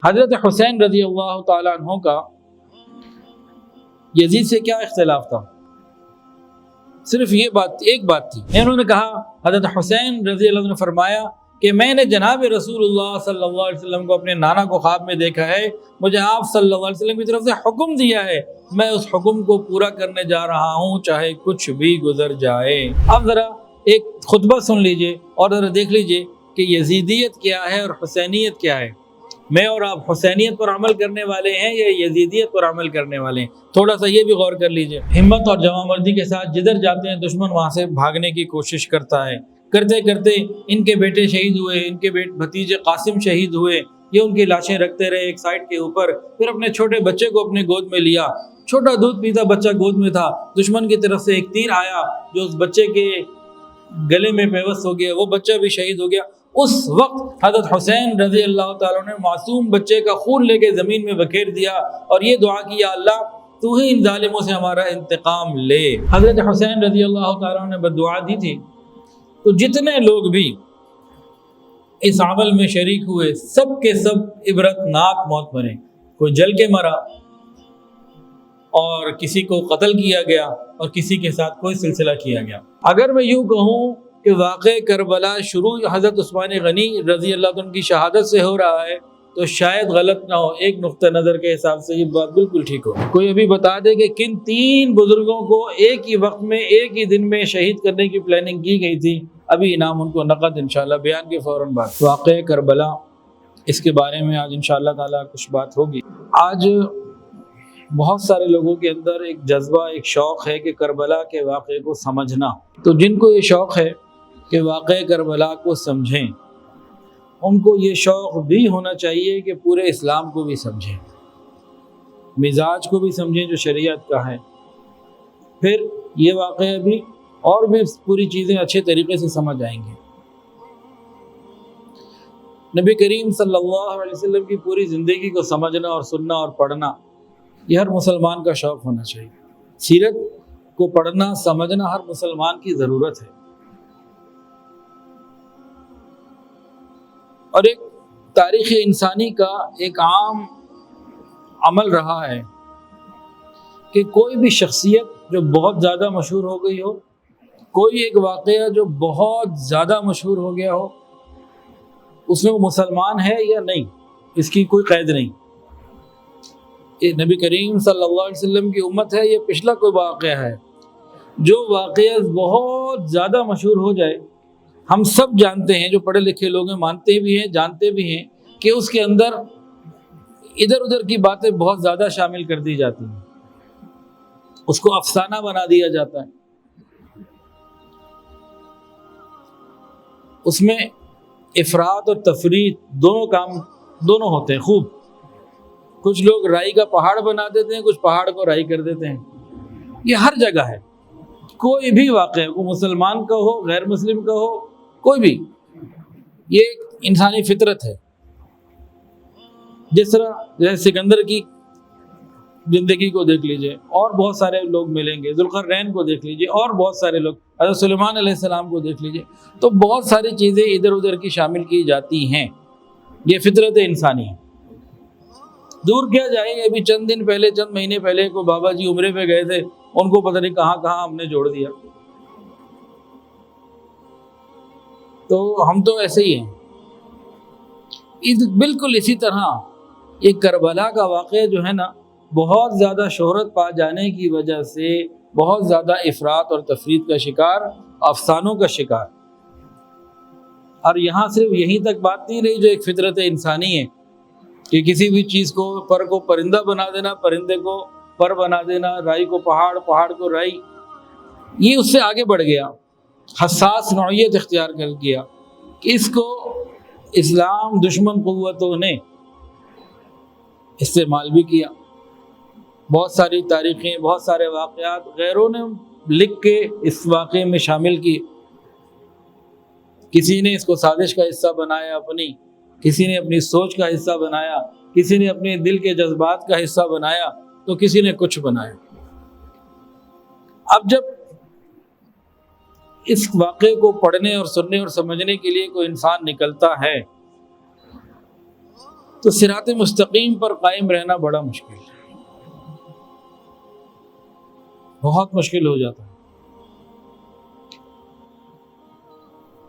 حضرت حسین رضی اللہ تعالیٰ عنہ کا یزید سے کیا اختلاف تھا؟ صرف یہ بات، ایک بات تھی۔ انہوں نے کہا، حضرت حسین رضی اللہ عنہ نے فرمایا کہ میں نے جناب رسول اللہ صلی اللہ علیہ وسلم کو اپنے نانا کو خواب میں دیکھا ہے، مجھے آپ صلی اللہ علیہ وسلم کی طرف سے حکم دیا ہے، میں اس حکم کو پورا کرنے جا رہا ہوں چاہے کچھ بھی گزر جائے۔ اب ذرا ایک خطبہ سن لیجئے اور ذرا دیکھ لیجئے کہ یزیدیت کیا ہے اور حسینیت کیا ہے۔ میں اور آپ حسینیت پر عمل کرنے والے ہیں یا یزیدیت پر عمل کرنے والے ہیں؟ تھوڑا سا یہ بھی غور کر لیجئے۔ ہمت اور جواں مردی کے ساتھ جدھر جاتے ہیں دشمن وہاں سے بھاگنے کی کوشش کرتا ہے، کرتے کرتے ان کے بیٹے شہید ہوئے، ان کے بھتیجے قاسم شہید ہوئے، یہ ان کی لاشیں رکھتے رہے ایک سائڈ کے اوپر، پھر اپنے چھوٹے بچے کو اپنے گود میں لیا، چھوٹا دودھ پیتا بچہ گود میں تھا، دشمن کی طرف سے ایک تیر آیا جو اس بچے کے گلے میں پیوست ہو گیا، وہ بچہ بھی شہید ہو گیا۔ اس وقت حضرت حسین رضی اللہ تعالیٰ نے معصوم بچے کا خون لے کے زمین میں بکھیر دیا اور یہ دعا کی، یا اللہ تو ہی ان ظالموں سے ہمارا انتقام لے۔ حضرت حسین رضی اللہ تعالیٰ نے بددعا دی تھی، تو جتنے لوگ بھی اس عمل میں شریک ہوئے سب کے سب عبرتناک موت مرے، کوئی جل کے مرا اور کسی کو قتل کیا گیا اور کسی کے ساتھ کوئی سلسلہ کیا گیا۔ اگر میں یوں کہوں کہ واقع کربلا شروع حضرت عثمان غنی رضی اللہ عنہ کی شہادت سے ہو رہا ہے تو شاید غلط نہ ہو، ایک نقطہ نظر کے حساب سے یہ بات بالکل ٹھیک ہو۔ کوئی ابھی بتا دے کہ کن تین بزرگوں کو ایک ہی وقت میں ایک ہی دن میں شہید کرنے کی پلاننگ کی گئی تھی، ابھی انعام ان کو نقد انشاءاللہ بیان کے فوراً بعد۔ واقع کربلا، اس کے بارے میں آج انشاءاللہ تعالی کچھ بات ہوگی۔ آج بہت سارے لوگوں کے اندر ایک جذبہ، ایک شوق ہے کہ کربلا کے واقعے کو سمجھنا، تو جن کو یہ شوق ہے کہ واقع کربلا کو سمجھیں، ان کو یہ شوق بھی ہونا چاہیے کہ پورے اسلام کو بھی سمجھیں، مزاج کو بھی سمجھیں جو شریعت کا ہے، پھر یہ واقعہ بھی اور بھی پوری چیزیں اچھے طریقے سے سمجھ آئیں گے۔ نبی کریم صلی اللہ علیہ وسلم کی پوری زندگی کو سمجھنا اور سننا اور پڑھنا یہ ہر مسلمان کا شوق ہونا چاہیے۔ سیرت کو پڑھنا سمجھنا ہر مسلمان کی ضرورت ہے، اور ایک تاریخ انسانی کا ایک عام عمل رہا ہے کہ کوئی بھی شخصیت جو بہت زیادہ مشہور ہو گئی ہو، کوئی ایک واقعہ جو بہت زیادہ مشہور ہو گیا ہو، اس میں وہ مسلمان ہے یا نہیں اس کی کوئی قید نہیں۔ یہ نبی کریم صلی اللہ علیہ وسلم کی امت ہے، یہ پچھلا کوئی واقعہ ہے جو واقعہ بہت زیادہ مشہور ہو جائے، ہم سب جانتے ہیں، جو پڑھے لکھے لوگ ہیں مانتے بھی ہیں، جانتے بھی ہیں کہ اس کے اندر ادھر ادھر کی باتیں بہت زیادہ شامل کر دی جاتی ہیں، اس کو افسانہ بنا دیا جاتا ہے، اس میں افراط اور تفریط دونوں ہوتے ہیں خوب۔ کچھ لوگ رائی کا پہاڑ بنا دیتے ہیں، کچھ پہاڑ کو رائی کر دیتے ہیں، یہ ہر جگہ ہے۔ کوئی بھی واقعہ، کوئی مسلمان کا ہو، غیر مسلم کا ہو، کوئی بھی، یہ ایک انسانی فطرت ہے۔ جس طرح سکندر کی زندگی کو دیکھ لیجئے، اور بہت سارے لوگ ملیں گے، ذوالقرنین کو دیکھ لیجئے، اور بہت سارے لوگ، حضرت سلیمان علیہ السلام کو دیکھ لیجئے، تو بہت ساری چیزیں ادھر ادھر کی شامل کی جاتی ہیں، یہ فطرت انسانی ہے۔ دور کیا جائے، ابھی چند دن پہلے، چند مہینے پہلے کو بابا جی عمرے پہ گئے تھے، ان کو پتہ نہیں کہاں کہاں ہم نے جوڑ دیا۔ تو ہم تو ایسے ہی ہیں۔ بالکل اسی طرح یہ کربلا کا واقعہ جو ہے نا، بہت زیادہ شہرت پا جانے کی وجہ سے بہت زیادہ افراط اور تفریط کا شکار، افسانوں کا شکار، اور یہاں صرف یہیں تک بات نہیں رہی جو ایک فطرت انسانی ہے کہ کسی بھی چیز کو، پر کو پرندہ بنا دینا، پرندے کو پر بنا دینا، رائی کو پہاڑ، پہاڑ کو رائی، یہ اس سے آگے بڑھ گیا، حساس نوعیت اختیار کر گیا کہ اس کو اسلام دشمن قوتوں نے استعمال بھی کیا۔ بہت ساری تاریخیں، بہت سارے واقعات غیروں نے لکھ کے اس واقعے میں شامل کی، کسی نے اس کو سازش کا حصہ بنایا اپنی، کسی نے اپنی سوچ کا حصہ بنایا، کسی نے اپنے دل کے جذبات کا حصہ بنایا، تو کسی نے کچھ بنایا۔ اب جب اس واقعے کو پڑھنے اور سننے اور سمجھنے کے لیے کوئی انسان نکلتا ہے تو صراط مستقیم پر قائم رہنا بڑا مشکل ہے، بہت مشکل ہو جاتا ہے۔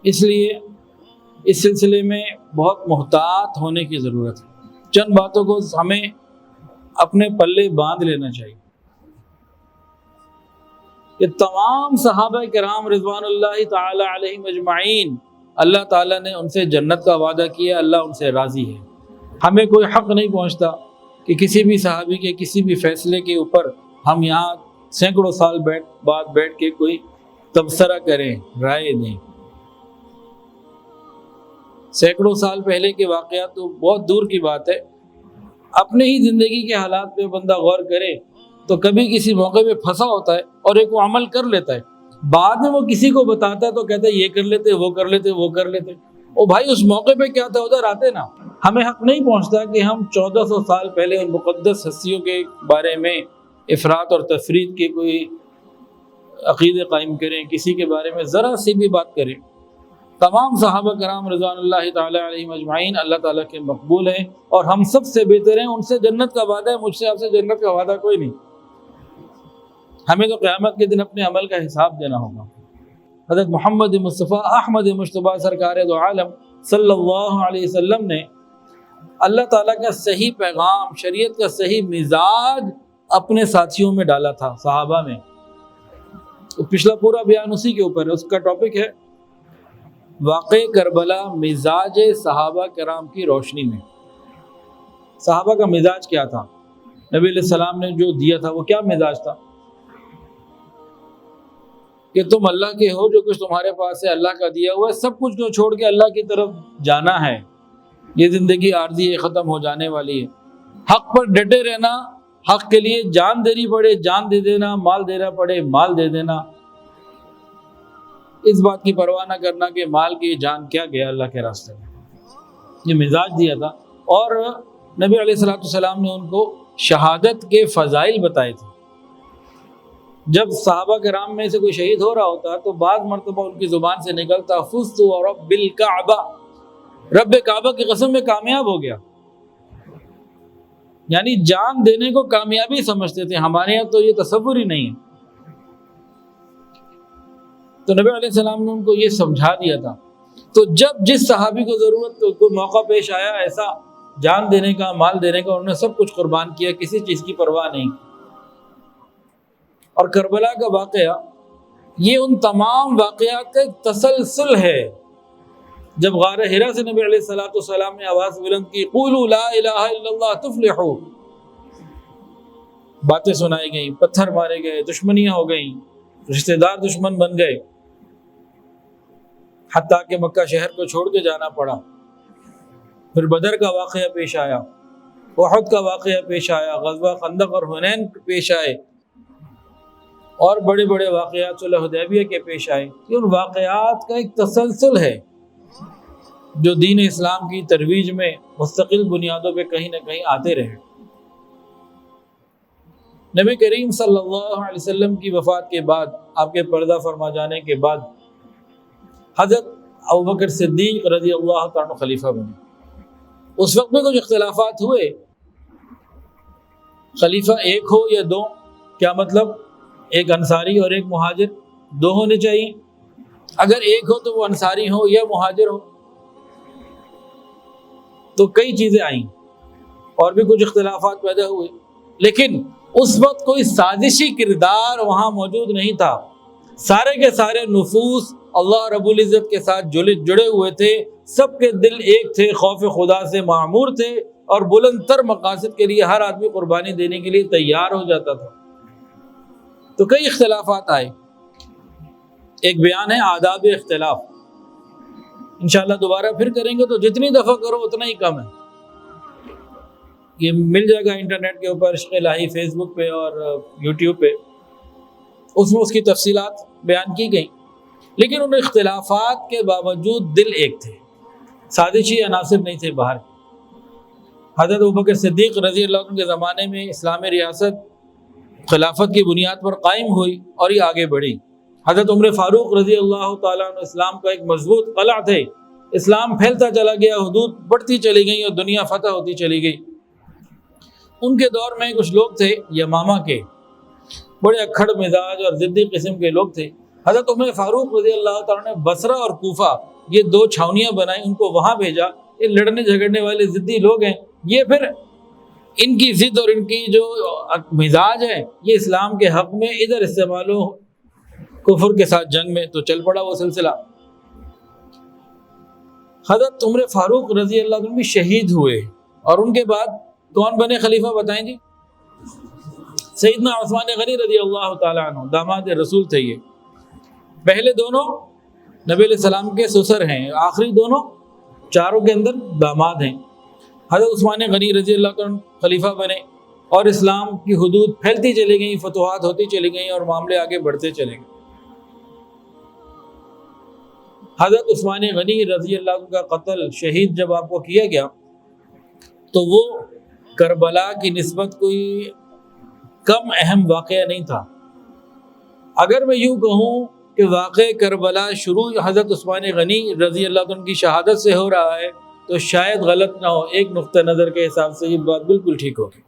اس لیے اس سلسلے میں بہت محتاط ہونے کی ضرورت ہے۔ چند باتوں کو ہمیں اپنے پلے باندھ لینا چاہیے کہ تمام صحابہ کرام رضوان اللہ تعالی علیہم اجمعین، اللہ تعالیٰ نے ان سے جنت کا وعدہ کیا، اللہ ان سے راضی ہے۔ ہمیں کوئی حق نہیں پہنچتا کہ کسی بھی صحابی کے کسی بھی فیصلے کے اوپر ہم یہاں سینکڑوں سال بعد بیٹھ کے کوئی تبصرہ کریں، رائے دیں۔ سینکڑوں سال پہلے کے واقعات تو بہت دور کی بات ہے، اپنے ہی زندگی کے حالات پہ بندہ غور کرے تو کبھی کسی موقع پہ پھنسا ہوتا ہے اور ایک وہ عمل کر لیتا ہے، بعد میں وہ کسی کو بتاتا ہے تو کہتا ہے یہ کر لیتے، وہ کر لیتے، وہ کر لیتے۔ او بھائی، اس موقع پہ کیا تھا، ادھر آتے نا۔ ہمیں حق نہیں پہنچتا کہ ہم 1400 سال پہلے ان مقدس ہستیوں کے بارے میں افراط اور تفرید کے کوئی عقیدے قائم کریں، کسی کے بارے میں ذرا سی بھی بات کریں۔ تمام صحابہ کرام رضوان اللہ تعالی علیہم اجمعین اللہ تعالیٰ کے مقبول ہیں اور ہم سب سے بہتر ہیں، ان سے جنت کا وعدہ ہے، مجھ سے آپ سے جنت کا وعدہ کوئی نہیں۔ ہمیں تو قیامت کے دن اپنے عمل کا حساب دینا ہوگا۔ حضرت محمد مصطفیٰ احمد مجتبیٰ سرکار دو عالم صلی اللہ علیہ وسلم نے اللہ تعالیٰ کا صحیح پیغام، شریعت کا صحیح مزاج اپنے ساتھیوں میں ڈالا تھا، صحابہ میں۔ پچھلا پورا بیان اسی کے اوپر ہے، اس کا ٹاپک ہے واقع کربلا، مزاج صحابہ کرام کی روشنی میں۔ صحابہ کا مزاج کیا تھا؟ نبی علیہ السلام نے جو دیا تھا وہ کیا مزاج تھا؟ کہ تم اللہ کے ہو، جو کچھ تمہارے پاس ہے اللہ کا دیا ہوا ہے، سب کچھ کو چھوڑ کے اللہ کی طرف جانا ہے۔ یہ زندگی عارضی ہے، ختم ہو جانے والی ہے۔ حق پر ڈٹے رہنا، حق کے لیے جان دینی پڑے جان دے دینا، مال دینا پڑے مال دے دینا، اس بات کی پرواہ نہ کرنا کہ مال کی جان کیا گیا اللہ کے راستے میں۔ یہ مزاج دیا تھا، اور نبی علیہ السلام نے ان کو شہادت کے فضائل بتائے تھے۔ جب صحابہ کرام میں سے کوئی شہید ہو رہا ہوتا تو بعض مرتبہ ان کی زبان سے نکلتا فزت ورب الکعبہ، رب کعبہ کی قسم میں کامیاب ہو گیا، یعنی جان دینے کو کامیابی سمجھتے تھے۔ ہمارے یہاں تو یہ تصور ہی نہیں ہے۔ تو نبی علیہ السلام نے ان کو یہ سمجھا دیا تھا۔ تو جب جس صحابی کو ضرورت کوئی موقع پیش آیا ایسا جان دینے کا، مال دینے کا، انہوں نے سب کچھ قربان کیا، کسی چیز کی پرواہ نہیں۔ اور کربلا کا واقعہ یہ ان تمام واقعات کا ایک تسلسل ہے۔ جب غار حرا سے نبی علیہ السلام نے آواز بلند کی قولوا لا الہ الا اللہ تفلحوا، باتیں سنائی گئیں، پتھر مارے گئے، دشمنیاں ہو گئیں، رشتہ دار دشمن بن گئے، حتیٰ کہ مکہ شہر کو چھوڑ کے جانا پڑا۔ پھر بدر کا واقعہ پیش آیا، احد کا واقعہ پیش آیا، غزوہ خندق اور حنین پیش آئے، اور بڑے بڑے واقعات صلح حدیبیہ کے پیش آئے۔ یہ ان واقعات کا ایک تسلسل ہے جو دین اسلام کی ترویج میں مستقل بنیادوں پہ کہیں نہ کہیں آتے رہے۔ نبی کریم صلی اللہ علیہ وسلم کی وفات کے بعد، آپ کے پردہ فرما جانے کے بعد، حضرت ابوبکر صدیق رضی اللہ تعالیٰ خلیفہ بنے۔ اس وقت میں کچھ اختلافات ہوئے، خلیفہ ایک ہو یا دو، کیا مطلب؟ ایک انصاری اور ایک مہاجر، دو ہونے چاہیے۔ اگر ایک ہو تو وہ انصاری ہو یا مہاجر ہو۔ تو کئی چیزیں آئیں اور بھی کچھ اختلافات پیدا ہوئے، لیکن اس وقت کوئی سازشی کردار وہاں موجود نہیں تھا۔ سارے کے سارے نفوس اللہ رب العزت کے ساتھ جڑے ہوئے تھے، سب کے دل ایک تھے، خوف خدا سے معمور تھے، اور بلند تر مقاصد کے لیے ہر آدمی قربانی دینے کے لیے تیار ہو جاتا تھا۔ تو کئی اختلافات آئے۔ ایک بیان ہے آداب اختلاف، انشاءاللہ دوبارہ پھر کریں گے، تو جتنی دفعہ کرو اتنا ہی کم ہے۔ یہ مل جائے گا انٹرنیٹ کے اوپر، عشق الہی فیس بک پہ اور یوٹیوب پہ، اس میں اس کی تفصیلات بیان کی گئیں۔ لیکن ان اختلافات کے باوجود دل ایک تھے، سازشی عناصر نہیں تھے باہر۔ حضرت ابوبکر صدیق رضی اللہ عنہ کے زمانے میں اسلامی ریاست خلافت کی بنیاد پر قائم ہوئی اور یہ آگے بڑھی۔ حضرت عمر فاروق رضی اللہ تعالیٰ عنہ اسلام کا ایک مضبوط قلعہ تھے، اسلام پھیلتا چلا گیا، حدود بڑھتی چلی گئی اور دنیا فتح ہوتی چلی گئی۔ ان کے دور میں کچھ لوگ تھے یمامہ کے، بڑے اکھڑ مزاج اور ضدی قسم کے لوگ تھے۔ حضرت عمر فاروق رضی اللہ تعالیٰ نے بصرہ اور کوفہ یہ دو چھاونیاں بنائیں، ان کو وہاں بھیجا۔ یہ لڑنے جھگڑنے والے ضدی لوگ ہیں، یہ پھر ان کی ضد اور ان کی جو مزاج ہے یہ اسلام کے حق میں ادھر استعمال ہو، کفر کے ساتھ جنگ میں، تو چل پڑا وہ سلسلہ۔ حضرت عمر فاروق رضی اللہ عنہ بھی شہید ہوئے، اور ان کے بعد کون بنے خلیفہ بتائیں جی؟ سیدنا عثمان غنی رضی اللہ تعالیٰ عنہ، داماد رسول تھے یہ۔ پہلے دونوں نبی علیہ السلام کے سسر ہیں، آخری دونوں چاروں کے اندر داماد ہیں۔ حضرت عثمان غنی رضی اللہ عنہ خلیفہ بنے، اور اسلام کی حدود پھیلتی چلی گئیں، فتوحات ہوتی چلی گئیں، اور معاملے آگے بڑھتے چلے گئے۔ حضرت عثمان غنی رضی اللہ عنہ کا قتل، شہید جب آپ کو کیا گیا تو وہ کربلا کی نسبت کوئی کم اہم واقعہ نہیں تھا۔ اگر میں یوں کہوں کہ واقع کربلا شروع حضرت عثمان غنی رضی اللہ عنہ کی شہادت سے ہو رہا ہے تو شاید غلط نہ ہو، ایک نقطہ نظر کے حساب سے یہ بات بالکل ٹھیک ہوگی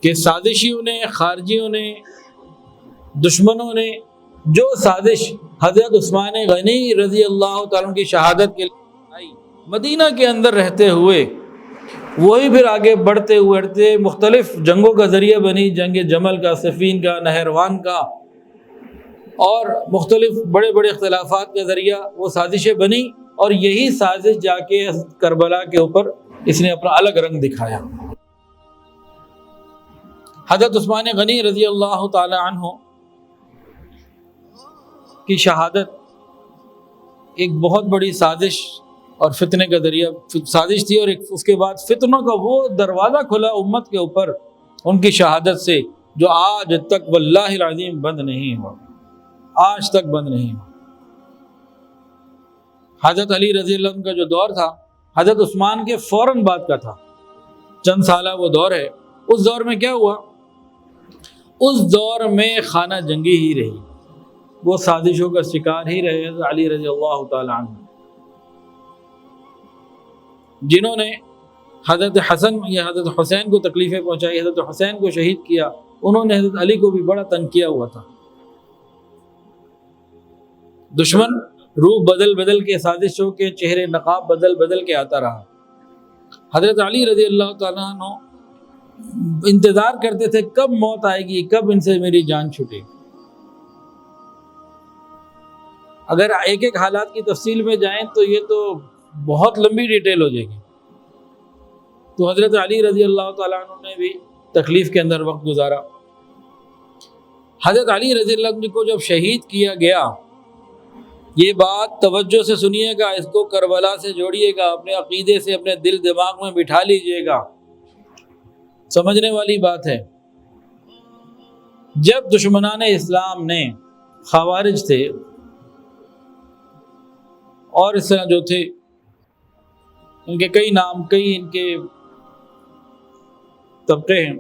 کہ سازشیوں نے، خارجیوں نے، دشمنوں نے جو سازش حضرت عثمان غنی رضی اللہ تعالیٰ عنہ کی شہادت کے لیے آئی، مدینہ کے اندر رہتے ہوئے وہی پھر آگے بڑھتے ہوئے مختلف جنگوں کا ذریعہ بنی، جنگ جمل کا، صفین کا، نہروان کا، اور مختلف بڑے بڑے اختلافات کا ذریعہ وہ سازشیں بنی، اور یہی سازش جا کے کربلا کے اوپر اس نے اپنا الگ رنگ دکھایا۔ حضرت عثمان غنی رضی اللہ تعالی عنہ کی شہادت ایک بہت بڑی سازش اور فتنے کا ذریعہ سازش تھی، اور اس کے بعد فتنوں کا وہ دروازہ کھلا امت کے اوپر ان کی شہادت سے، جو آج تک واللہ العظیم بند نہیں ہوا، آج تک بند نہیں ہوا۔ حضرت علی رضی اللہ عنہ کا جو دور تھا حضرت عثمان کے فوراً بعد کا تھا، چند سالہ وہ دور ہے۔ اس دور میں کیا ہوا؟ اس دور میں خانہ جنگی ہی رہی، وہ سازشوں کا شکار ہی رہے حضرت علی رضی اللہ تعالی عنہ، جنہوں نے حضرت حسن یا حضرت حسین کو تکلیفیں پہنچائی، حضرت حسین کو شہید کیا، انہوں نے حضرت علی کو بھی بڑا تنگ کیا ہوا تھا۔ دشمن روح بدل بدل کے، سازشوں کے چہرے نقاب بدل بدل کے آتا رہا۔ حضرت علی رضی اللہ تعالیٰ عنہ انتظار کرتے تھے کب موت آئے گی، کب ان سے میری جان چھوٹے۔ اگر ایک ایک حالات کی تفصیل میں جائیں تو یہ تو بہت لمبی ڈیٹیل ہو جائے گی۔ تو حضرت علی رضی اللہ تعالیٰ عنہ نے بھی تکلیف کے اندر وقت گزارا۔ حضرت علی رضی اللہ عنہ کو جب شہید کیا گیا، یہ بات توجہ سے سنیے گا، اس کو کربلا سے جوڑیے گا، اپنے عقیدے سے اپنے دل دماغ میں بٹھا لیجئے گا، سمجھنے والی بات ہے۔ جب دشمنان اسلام نے، خوارج تھے اور اس طرح جو تھے، ان کے کئی نام، کئی ان کے طبقے ہیں،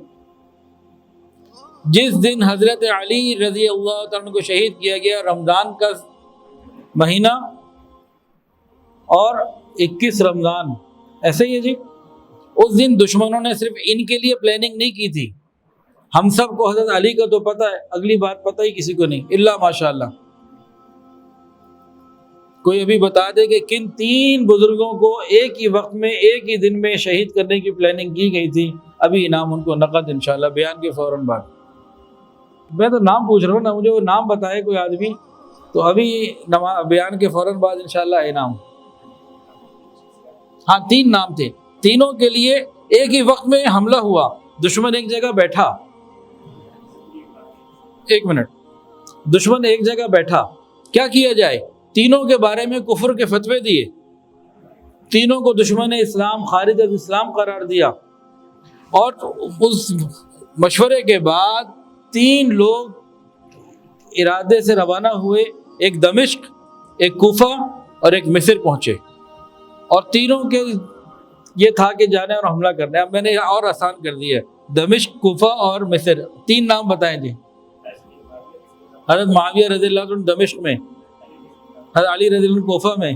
جس دن حضرت علی رضی اللہ تعالیٰ کو شہید کیا گیا، رمضان کا مہینہ اور 21 رمضان، ایسے ہی ہے جی۔ اس دن دشمنوں نے صرف ان کے لیے پلاننگ نہیں کی تھی، ہم سب کو حضرت علی کا تو پتہ ہے، اگلی بات پتہ ہی کسی کو نہیں، الا ماشاء اللہ۔ کوئی ابھی بتا دے کہ کن 3 بزرگوں کو ایک ہی وقت میں، ایک ہی دن میں شہید کرنے کی پلاننگ کی گئی تھی؟ ابھی انعام ان کو نقد انشاءاللہ بیان کے فوراً بعد۔ میں تو نام پوچھ رہا ہوں نا، مجھے وہ نام بتائے کوئی آدمی تو ابھی بیان کے فوراً بعد انشاءاللہ انعام۔ ہاں 3 نام تھے، تینوں کے لیے ایک ہی وقت میں حملہ ہوا، دشمن ایک جگہ بیٹھا، ایک منٹ، دشمن ایک جگہ بیٹھا، کیا کیا جائے؟ تینوں کے بارے میں کفر کے فتوے دیے، تینوں کو دشمن اسلام، خارج از اسلام قرار دیا، اور اس مشورے کے بعد 3 لوگ ارادے سے روانہ ہوئے، ایک دمشق، ایک کوفہ اور ایک مصر پہنچے، اور تینوں کے یہ تھا کہ جانے اور حملہ کرنا ہے۔ اب میں نے اور آسان کر دیا ہے، دمشق، کوفہ اور مصر۔ 3 نام بتائیں جی۔ حضرت معاویہ رضی اللہ عنہ دمشق میں، حضرت علی رضی اللہ عنہ کوفہ میں،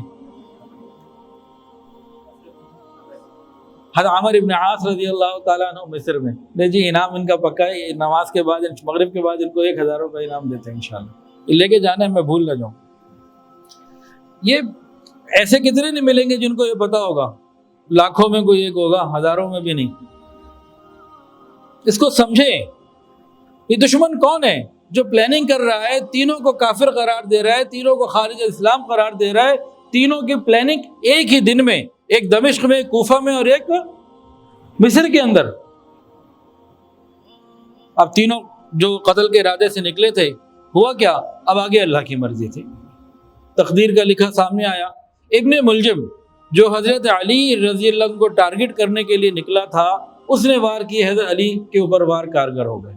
حضرت عمر ابن عاص رضی اللہ تعالیٰ عنہ مصر میں، لے جی انعام ان کا پکا ہے، نماز کے بعد مغرب کے بعد ان کو 1000 روپے انعام دیتے ہیں انشاءاللہ، لے کے جانا ہے، میں بھول نہ جاؤں۔ یہ ایسے کتنے نہیں ملیں گے جن کو یہ پتا ہوگا، لاکھوں میں کوئی ایک ہوگا، ہزاروں میں بھی نہیں۔ اس کو سمجھیں، یہ دشمن کون ہے جو پلاننگ کر رہا ہے، تینوں کو کافر قرار دے رہا ہے، تینوں کو خارج اسلام قرار دے رہا ہے، تینوں کی پلاننگ ایک ہی دن میں، ایک دمشق میں، کوفہ میں، اور ایک مصر کے اندر۔ اب تینوں جو قتل کے ارادے سے نکلے تھے، ہوا کیا؟ اب آگے اللہ کی مرضی تھی، تقدیر کا لکھا سامنے آیا۔ ابن ملجم جو حضرت علی رضی اللہ عنہ کو ٹارگٹ کرنے کے لیے نکلا تھا، اس نے وار کی، حضرت علی کے اوپر وار کارگر ہو گئے۔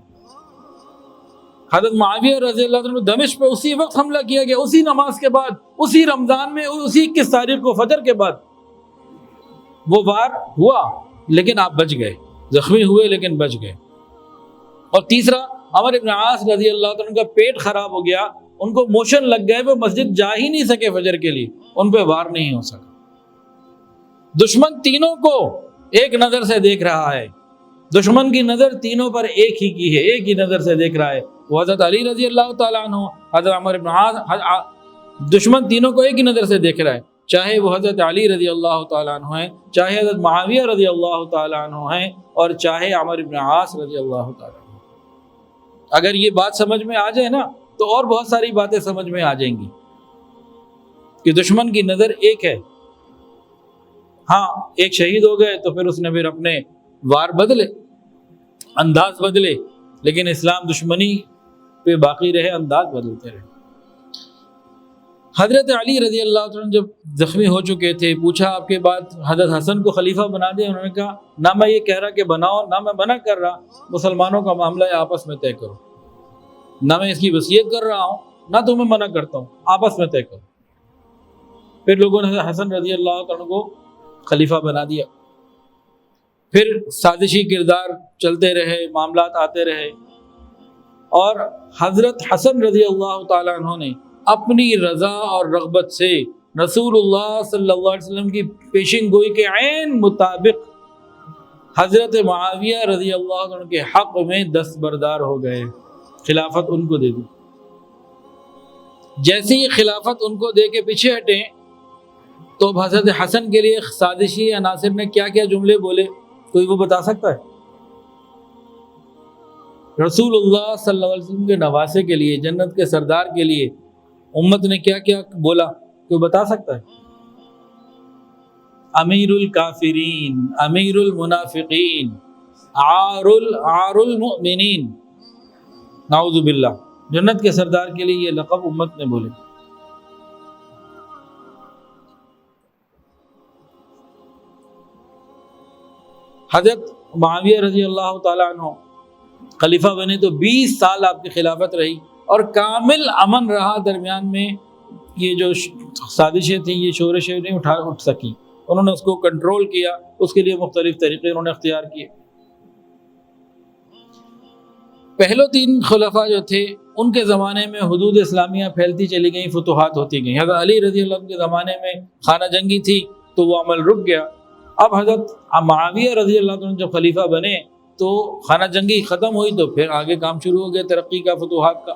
حضرت معاویہ رضی اللہ عنہ دمشق پہ اسی وقت حملہ کیا گیا، اسی نماز کے بعد، اسی رمضان میں، اسی 21 تاریخ کو فجر کے بعد وہ وار ہوا، لیکن آپ بچ گئے، زخمی ہوئے لیکن بچ گئے۔ اور تیسرا، عمر ابن عاص رضی اللہ عنہ کا پیٹ خراب ہو گیا، ان کو موشن لگ گئے، وہ مسجد جا ہی نہیں سکے فجر کے لیے، ان پہ وار نہیں ہو سکا۔ دشمن تینوں کو ایک نظر سے دیکھ رہا ہے، دشمن کی نظر تینوں پر ایک ہی کی ہے، ایک ہی نظر سے دیکھ رہا ہے، وہ حضرت علی رضی اللہ تعالیٰ عنہ، حضرت عمر ابن عاص، دشمن تینوں کو ایک ہی نظر سے دیکھ رہا ہے، چاہے وہ حضرت علی رضی اللہ تعالیٰ عنہ ہیں، چاہے حضرت معاویہ رضی اللہ تعالیٰ عنہ ہیں، اور چاہے عمر ابن عاص رضی اللہ تعالیٰ عنہ۔ اگر یہ بات سمجھ میں آ جائے نا تو اور بہت ساری باتیں سمجھ میں آ جائیں گی کہ دشمن کی نظر ایک ہے۔ ہاں، ایک شہید ہو گئے تو پھر اس نے اپنے وار بدلے، انداز بدلے، لیکن اسلام دشمنی پہ باقی رہے، انداز بدلتے رہے۔ حضرت علی رضی اللہ عنہ جب زخمی ہو چکے تھے، پوچھا آپ کے بعد حضرت حسن کو خلیفہ بنا دیں؟ انہوں نے کہا نہ میں یہ کہہ رہا کہ بناؤ، نہ میں منع کر رہا، مسلمانوں کا معاملہ ہے، آپس میں طے کرو، نہ میں اس کی وصیت کر رہا ہوں، نہ تمہیں منع کرتا ہوں، آپس میں طے کرو۔ پھر لوگوں نے حسن رضی اللہ عنہ کو خلیفہ بنا دیا، پھر سازشی کردار چلتے رہے، معاملات آتے رہے، اور حضرت حسن رضی اللہ تعالیٰ عنہ نے اپنی رضا اور رغبت سے رسول اللہ صلی اللہ علیہ وسلم کی پیشن گوئی کے عین مطابق حضرت معاویہ رضی اللہ عنہ کے حق میں دستبردار ہو گئے، خلافت ان کو دے دی۔ جیسے ہی خلافت ان کو دے کے پیچھے ہٹیں تو حضرت حسن کے لیے سازشی عناصر نے کیا کیا جملے بولے، کوئی وہ بتا سکتا ہے؟ رسول اللہ صلی اللہ علیہ وسلم کے نواسے کے لیے، جنت کے سردار کے لیے امت نے کیا کیا بولا، کوئی بتا سکتا ہے؟ امیر الکافرین، امیر المنافقین، عار المؤمنین، نعوذ باللہ، جنت کے سردار کے لیے یہ لقب امت نے بولے۔ حضرت معاویہ رضی اللہ تعالیٰ عنہ خلیفہ بنے تو 20 سال آپ کی خلافت رہی، اور کامل امن رہا، درمیان میں یہ جو سازشیں تھیں، یہ شورشیں نہیں اٹھ سکی، انہوں نے اس کو کنٹرول کیا، اس کے لیے مختلف طریقے انہوں نے اختیار کیے۔ پہلے 3 خلفاء جو تھے ان کے زمانے میں حدود اسلامیہ پھیلتی چلی گئیں، فتوحات ہوتی گئیں۔ حضرت علی رضی اللہ عنہ کے زمانے میں خانہ جنگی تھی تو وہ عمل رک گیا۔ اب حضرت معاویہ رضی اللہ عنہ جب خلیفہ بنے تو خانہ جنگی ختم ہوئی، تو پھر آگے کام شروع ہو گیا ترقی کا، فتوحات کا۔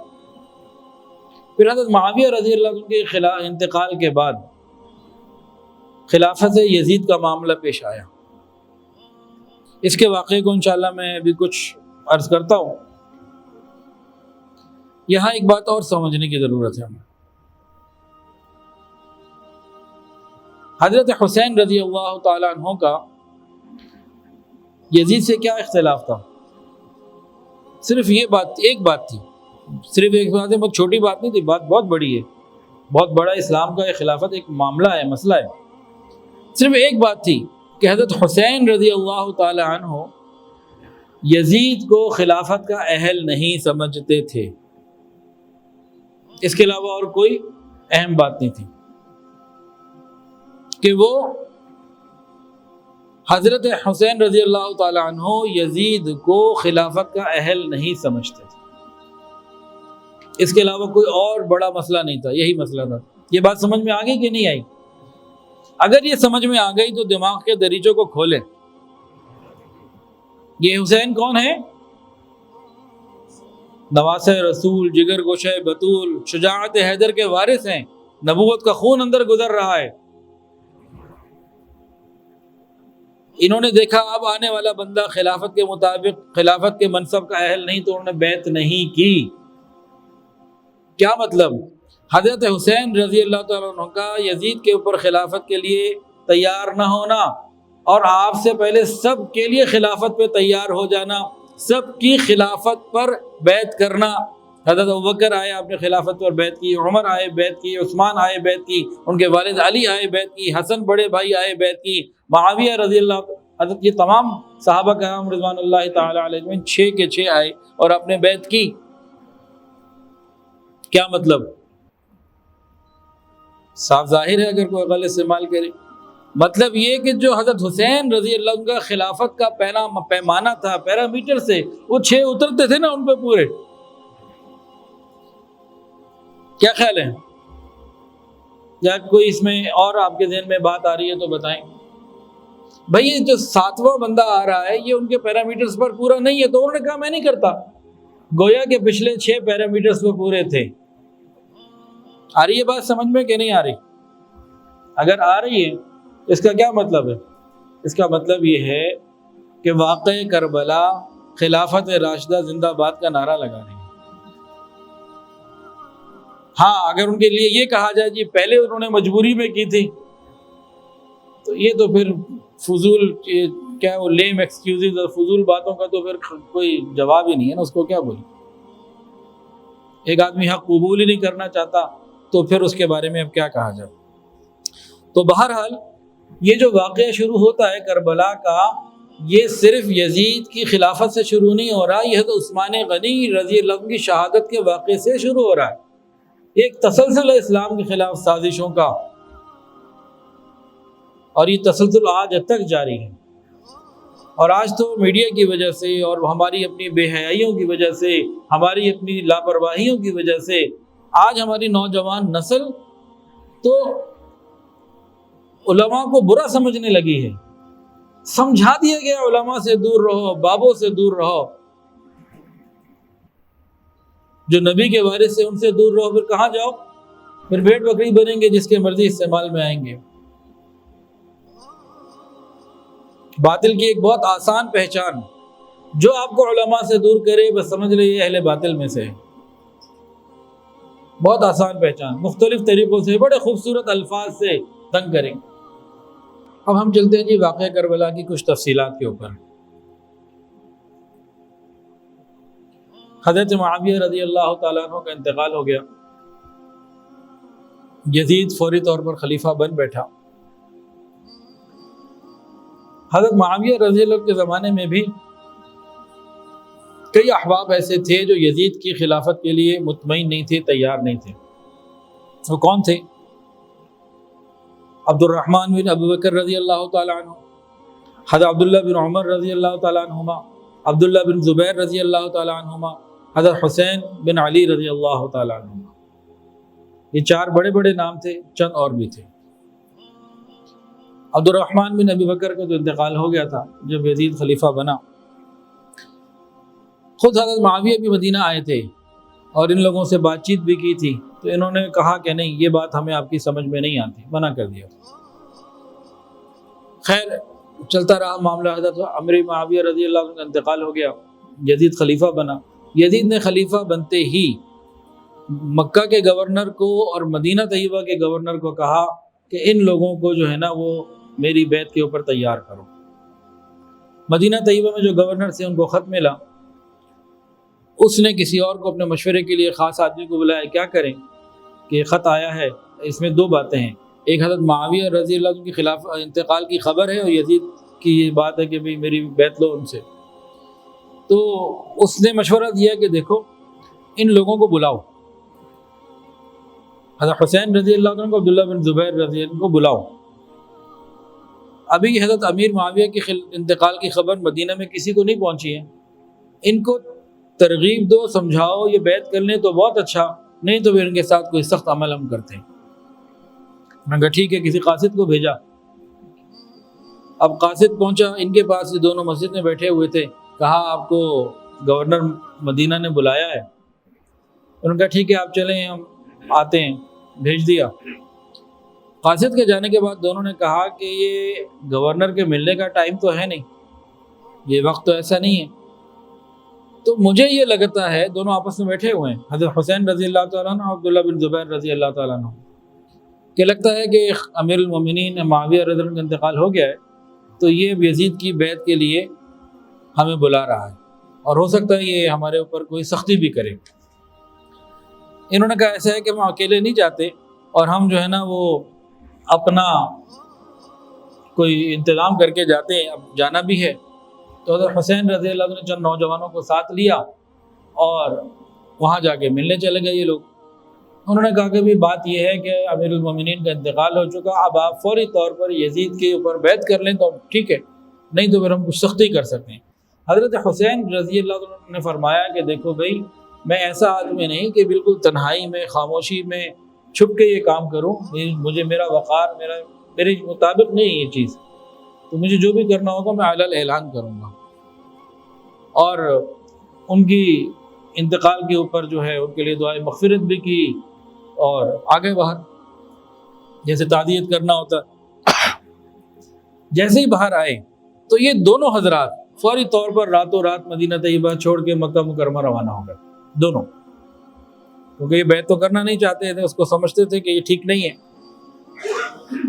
پھر حضرت معاویہ رضی اللہ عنہ کے انتقال کے بعد خلافت یزید کا معاملہ پیش آیا۔ اس کے واقعے کو انشاءاللہ میں ابھی کچھ عرض کرتا ہوں۔ یہاں ایک بات اور سمجھنے کی ضرورت ہے ہمیں۔ حضرت حسین رضی اللہ تعالیٰ عنہ کا یزید سے کیا اختلاف تھا؟ صرف یہ بات، ایک بات تھی، صرف ایک بات ہے، بہت چھوٹی بات نہیں تھی، بات بہت بڑی ہے، بہت بڑا اسلام کا خلافت ایک معاملہ ہے، مسئلہ ہے۔ صرف ایک بات تھی کہ حضرت حسین رضی اللہ تعالی عنہ یزید کو خلافت کا اہل نہیں سمجھتے تھے، اس کے علاوہ اور کوئی اہم بات نہیں تھی کہ وہ حضرت حسین رضی اللہ تعالی عنہ یزید کو خلافت کا اہل نہیں سمجھتے تھے، اس کے علاوہ کوئی اور بڑا مسئلہ نہیں تھا، یہی مسئلہ تھا۔ یہ بات سمجھ میں آ گئی کہ نہیں آئی؟ اگر یہ سمجھ میں آ گئی تو دماغ کے دریچوں کو کھولیں، یہ حسین کون ہے؟ نواسہ رسول، جگر گوشہ بطول، شجاعت حیدر کے وارث ہیں، نبوت کا خون اندر گزر رہا ہے۔ انہوں نے دیکھا اب آنے والا بندہ خلافت کے مطابق خلافت کے منصب کا اہل نہیں، تو انہوں نے بیعت نہیں کی۔ کیا مطلب؟ حضرت حسین رضی اللہ تعالیٰ عنہ کا یزید کے اوپر خلافت کے لیے تیار نہ ہونا، اور آپ سے پہلے سب کے لیے خلافت پہ تیار ہو جانا، سب کی خلافت پر بیعت کرنا۔ حضرت ابوبکر آئے، آپ نے خلافت پر بیعت کی، عمر آئے بیعت کی، عثمان آئے بیعت کی، ان کے والد علی آئے بیعت کی، حسن بڑے بھائی آئے بیعت کی، معاویہ رضی اللہ، حضرت یہ تمام صحابہ کرام رضوان اللہ تعالی علیہم 6 کے 6 آئے اور آپ نے بیعت کی۔ کیا مطلب؟ صاف ظاہر ہے اگر کوئی غلط استعمال کرے، مطلب یہ کہ جو حضرت حسین رضی اللہ عنہ کا خلافت کا پیمانہ تھا، پیرامیٹر سے وہ 6 اترتے تھے نا ان پہ پورے۔ کیا خیال ہے؟ یا کوئی اس میں اور آپ کے ذہن میں بات آ رہی ہے تو بتائیں۔ بھائی یہ جو 7واں بندہ آ رہا ہے یہ ان کے پیرامیٹرز پر پورا نہیں ہے، تو انہوں نے کہا میں نہیں کرتا، گویا کہ پچھلے 6 پیرامیٹرز پہ پورے تھے۔ آ رہی ہے بات سمجھ میں کہ نہیں آ رہی؟ اگر آ رہی ہے اس کا کیا مطلب ہے؟ اس کا مطلب یہ ہے کہ واقع کربلا خلافت راشدہ زندہ باد کا نعرہ لگا رہی ہے۔ ہاں اگر ان کے لیے یہ کہا جائے کہ پہلے انہوں نے مجبوری میں کی تھی، تو یہ تو پھر فضول کیا وہ لیم ایکسکیوزز اور فضول باتوں کا تو پھر کوئی جواب ہی نہیں ہے نا، اس کو کیا بولیں۔ ایک آدمی حق قبول ہی نہیں کرنا چاہتا تو پھر اس کے بارے میں اب کیا کہا جائے۔ تو بہرحال یہ جو واقعہ شروع ہوتا ہے کربلا کا، یہ صرف یزید کی خلافت سے شروع نہیں ہو رہا، یہ تو عثمان غنی رضی اللہ عنہ کی شہادت کے واقعے سے شروع ہو رہا ہے۔ ایک تسلسل ہے اسلام کے خلاف سازشوں کا، اور یہ تسلسل آج تک جاری ہے۔ اور آج تو میڈیا کی وجہ سے اور ہماری اپنی بے حیائیوں کی وجہ سے، ہماری اپنی لاپرواہیوں کی وجہ سے آج ہماری نوجوان نسل تو علماء کو برا سمجھنے لگی ہے۔ سمجھا دیا گیا علماء سے دور رہو، بابوں سے دور رہو، جو نبی کے وارث سے ان سے دور رہو، پھر کہاں جاؤ؟ پھر بھیڑ بکری بنیں گے جس کے مرضی استعمال میں آئیں گے۔ باطل کی ایک بہت آسان پہچان، جو آپ کو علماء سے دور کرے بس سمجھ لے یہ اہل باطل میں سے ہے۔ بہت آسان پہچان، مختلف طریقوں سے بڑے خوبصورت الفاظ سے تنگ کریں۔ اب ہم چلتے ہیں جی واقعہ کربلا کی کچھ تفصیلات کے اوپر۔ حضرت معاویہ رضی اللہ تعالیٰ عنہ کا انتقال ہو گیا، یزید فوری طور پر خلیفہ بن بیٹھا۔ حضرت معاویہ رضی اللہ کے زمانے میں بھی کئی احباب ایسے تھے جو یزید کی خلافت کے لیے مطمئن نہیں تھے، تیار نہیں تھے۔ وہ کون تھے؟ عبد الرحمن بن ابو بکر رضی اللہ تعالیٰ عنہ، حضرت عبداللہ بن عمر رضی اللہ تعالیٰ عنہما، عبداللہ بن زبیر رضی اللہ تعالیٰ عنہما، حضرت حسین بن علی رضی اللہ تعالیٰ عنہما۔ یہ 4 بڑے بڑے نام تھے، چند اور بھی تھے۔ عبد الرحمن بن ابی بکر کا تو انتقال ہو گیا تھا جب یزید خلیفہ بنا۔ خود حضرت معاویہ بھی مدینہ آئے تھے اور ان لوگوں سے بات چیت بھی کی تھی، تو انہوں نے کہا کہ نہیں یہ بات ہمیں آپ کی سمجھ میں نہیں آتی، منع کر دیا۔ خیر چلتا رہا معاملہ، حضرت عمر معاویہ رضی اللہ عنہ کا انتقال ہو گیا، یزید خلیفہ بنا۔ یزید نے خلیفہ بنتے ہی مکہ کے گورنر کو اور مدینہ طیبہ کے گورنر کو کہا کہ ان لوگوں کو جو ہے نا وہ میری بیعت کے اوپر تیار کرو۔ مدینہ طیبہ میں جو گورنر سے ان کو خط ملا، اس نے کسی اور کو اپنے مشورے کے لیے خاص آدمی کو بلایا، کیا کریں کہ یہ خط آیا ہے، اس میں 2 باتیں ہیں، ایک حضرت معاویہ رضی اللہ عنہ کی خلاف انتقال کی خبر ہے، اور یزید کی یہ بات ہے کہ بھئی میری بیعت لو ان سے۔ تو اس نے مشورہ دیا کہ دیکھو ان لوگوں کو بلاؤ، حضرت حسین رضی اللہ عنہ کو، عبداللہ بن زبیر رضی اللہ عنہ کو بلاؤ۔ ابھی حضرت امیر معاویہ کی انتقال کی خبر مدینہ میں کسی کو نہیں پہنچی ہے، ان کو ترغیب دو، سمجھاؤ، یہ بیعت کر لیں تو بہت اچھا، نہیں تو پھر ان کے ساتھ کوئی سخت عمل ہم کرتے ہیں۔ میں نے کہا ٹھیک ہے، کسی قاصد کو بھیجا۔ اب قاصد پہنچا ان کے پاس، یہ دونوں مسجد میں بیٹھے ہوئے تھے، کہا آپ کو گورنر مدینہ نے بلایا ہے. انہوں نے کہا ٹھیک ہے آپ چلیں ہم آتے ہیں. بھیج دیا. قاصد کے جانے کے بعد دونوں نے کہا کہ یہ گورنر کے ملنے کا ٹائم تو ہے نہیں, یہ وقت تو ایسا نہیں ہے. تو مجھے یہ لگتا ہے, دونوں آپس میں بیٹھے ہوئے ہیں حضرت حسین رضی اللہ تعالیٰ عنہ اور عبداللہ بن زبیر رضی اللہ تعالیٰ عنہ, کہ لگتا ہے کہ امیر المومنین معاویہ رضی اللہ عنہ کا انتقال ہو گیا ہے, تو یہ یزید کی بیعت کے لیے ہمیں بلا رہا ہے, اور ہو سکتا ہے یہ ہمارے اوپر کوئی سختی بھی کرے. انہوں نے کہا ایسا ہے کہ ہم اکیلے نہیں جاتے, اور ہم جو ہے نا وہ اپنا کوئی انتظام کر کے جاتے ہیں, اب جانا بھی ہے. تو حضرت حسین رضی اللہ عنہ نے چند نوجوانوں کو ساتھ لیا اور وہاں جا کے ملنے چلے گئے یہ لوگ. انہوں نے کہا کہ بھی بات یہ ہے کہ امیر المومنین کا انتقال ہو چکا, اب آپ فوری طور پر یزید کے اوپر بیعت کر لیں تو ٹھیک ہے, نہیں تو پھر ہم کچھ سختی کر سکتے ہیں. حضرت حسین رضی اللہ عنہ نے فرمایا کہ دیکھو بھائی, میں ایسا آدمی نہیں کہ بالکل تنہائی میں خاموشی میں چھپ کے یہ کام کروں, مجھے میرا وقار میرے مطابق نہیں یہ چیز, تو مجھے جو بھی کرنا ہوگا میں اعلان اعلان کروں گا. اور ان کی انتقال کے اوپر جو ہے ان کے لیے دعائے مغفرت بھی کی, اور آگے باہر جیسے تعزیت کرنا ہوتا. جیسے ہی باہر آئے تو یہ دونوں حضرات فوری طور پر راتوں رات مدینہ طیبہ چھوڑ کے مکہ مکرمہ روانہ ہو گئے دونوں, کیونکہ یہ بیعت تو کرنا نہیں چاہتے تھے, اس کو سمجھتے تھے کہ یہ ٹھیک نہیں ہے.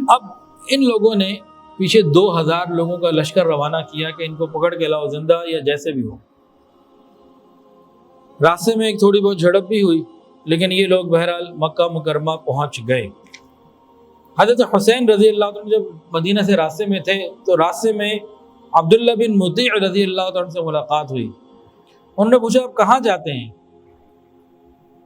اب ان لوگوں نے پیچھے 2000 لوگوں کا لشکر روانہ کیا کہ ان کو پکڑ کے لاؤ زندہ یا جیسے بھی ہو. راستے میں ایک تھوڑی بہت جھڑپ بھی ہوئی, لیکن یہ لوگ بہرحال مکہ مکرمہ پہنچ گئے. حضرت حسین رضی اللہ عنہ جب مدینہ سے راستے میں تھے تو راستے میں عبداللہ بن مطیع رضی اللہ عنہ سے ملاقات ہوئی. انہوں نے پوچھا آپ کہاں جاتے ہیں؟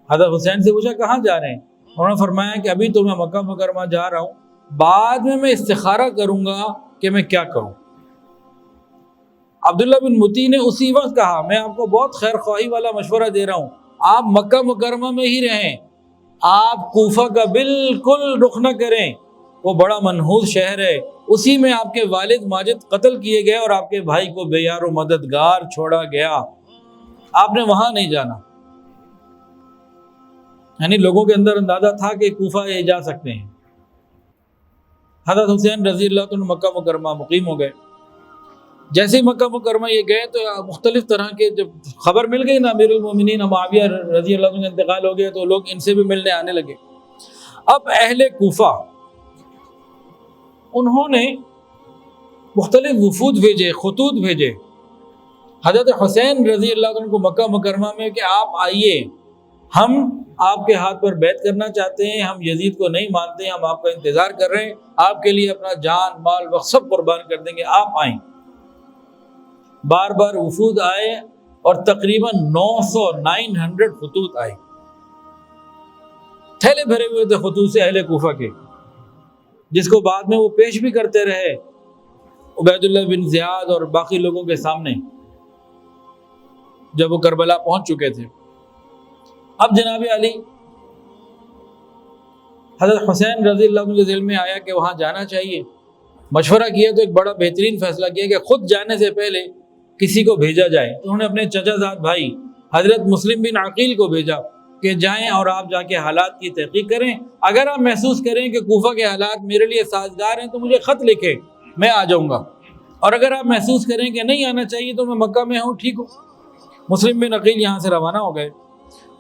حضرت حسین سے پوچھا کہاں جا رہے ہیں؟ انہوں نے فرمایا کہ ابھی تو میں مکہ مکرمہ جا رہا ہوں, بعد میں استخارہ کروں گا کہ میں کیا کروں. عبداللہ بن مطیع نے اسی وقت کہا میں آپ کو بہت خیر خواہی والا مشورہ دے رہا ہوں, آپ مکہ مکرمہ میں ہی رہیں, آپ کوفہ کا بالکل رخ نہ کریں, وہ بڑا منحوس شہر ہے, اسی میں آپ کے والد ماجد قتل کیے گئے اور آپ کے بھائی کو بے یار و مددگار چھوڑا گیا, آپ نے وہاں نہیں جانا. یعنی لوگوں کے اندر اندازہ تھا کہ کوفہ یہ جا سکتے ہیں. حضرت حسین رضی اللہ عنہ مکہ مکرمہ مقیم ہو گئے. جیسے ہی مکہ مکرمہ یہ گئے تو مختلف طرح کے جب خبر مل گئی نا امیر المومنین معاویہ رضی اللہ عنہ کا انتقال ہو گیا, تو لوگ ان سے بھی ملنے آنے لگے. اب اہل کوفہ انہوں نے مختلف وفود بھیجے, خطوط بھیجے حضرت حسین رضی اللہ عنہ کو مکہ مکرمہ میں کہ آپ آئیے, ہم آپ کے ہاتھ پر بیعت کرنا چاہتے ہیں, ہم یزید کو نہیں مانتے, ہم آپ کا انتظار کر رہے ہیں, آپ کے لیے اپنا جان مال وقت سب قربان کر دیں گے, آپ آئیں. بار بار وفود آئے اور تقریباً 900 خطوط آئے, تھیلے بھرے ہوئے تھے خطوط سے اہل کوفہ کے, جس کو بعد میں وہ پیش بھی کرتے رہے عبید اللہ بن زیاد اور باقی لوگوں کے سامنے جب وہ کربلا پہنچ چکے تھے. اب جناب علی حضرت حسین رضی اللہ عنہ کے ذہن میں آیا کہ وہاں جانا چاہیے. مشورہ کیا تو ایک بڑا بہترین فیصلہ کیا کہ خود جانے سے پہلے کسی کو بھیجا جائے. انہوں نے اپنے چچا زاد بھائی حضرت مسلم بن عقیل کو بھیجا کہ جائیں اور آپ جا کے حالات کی تحقیق کریں, اگر آپ محسوس کریں کہ کوفہ کے حالات میرے لیے سازگار ہیں تو مجھے خط لکھیں, میں آ جاؤں گا, اور اگر آپ محسوس کریں کہ نہیں آنا چاہیے تو میں مکہ میں ہوں, ٹھیک ہوں. مسلم بن عقیل یہاں سے روانہ ہو گئے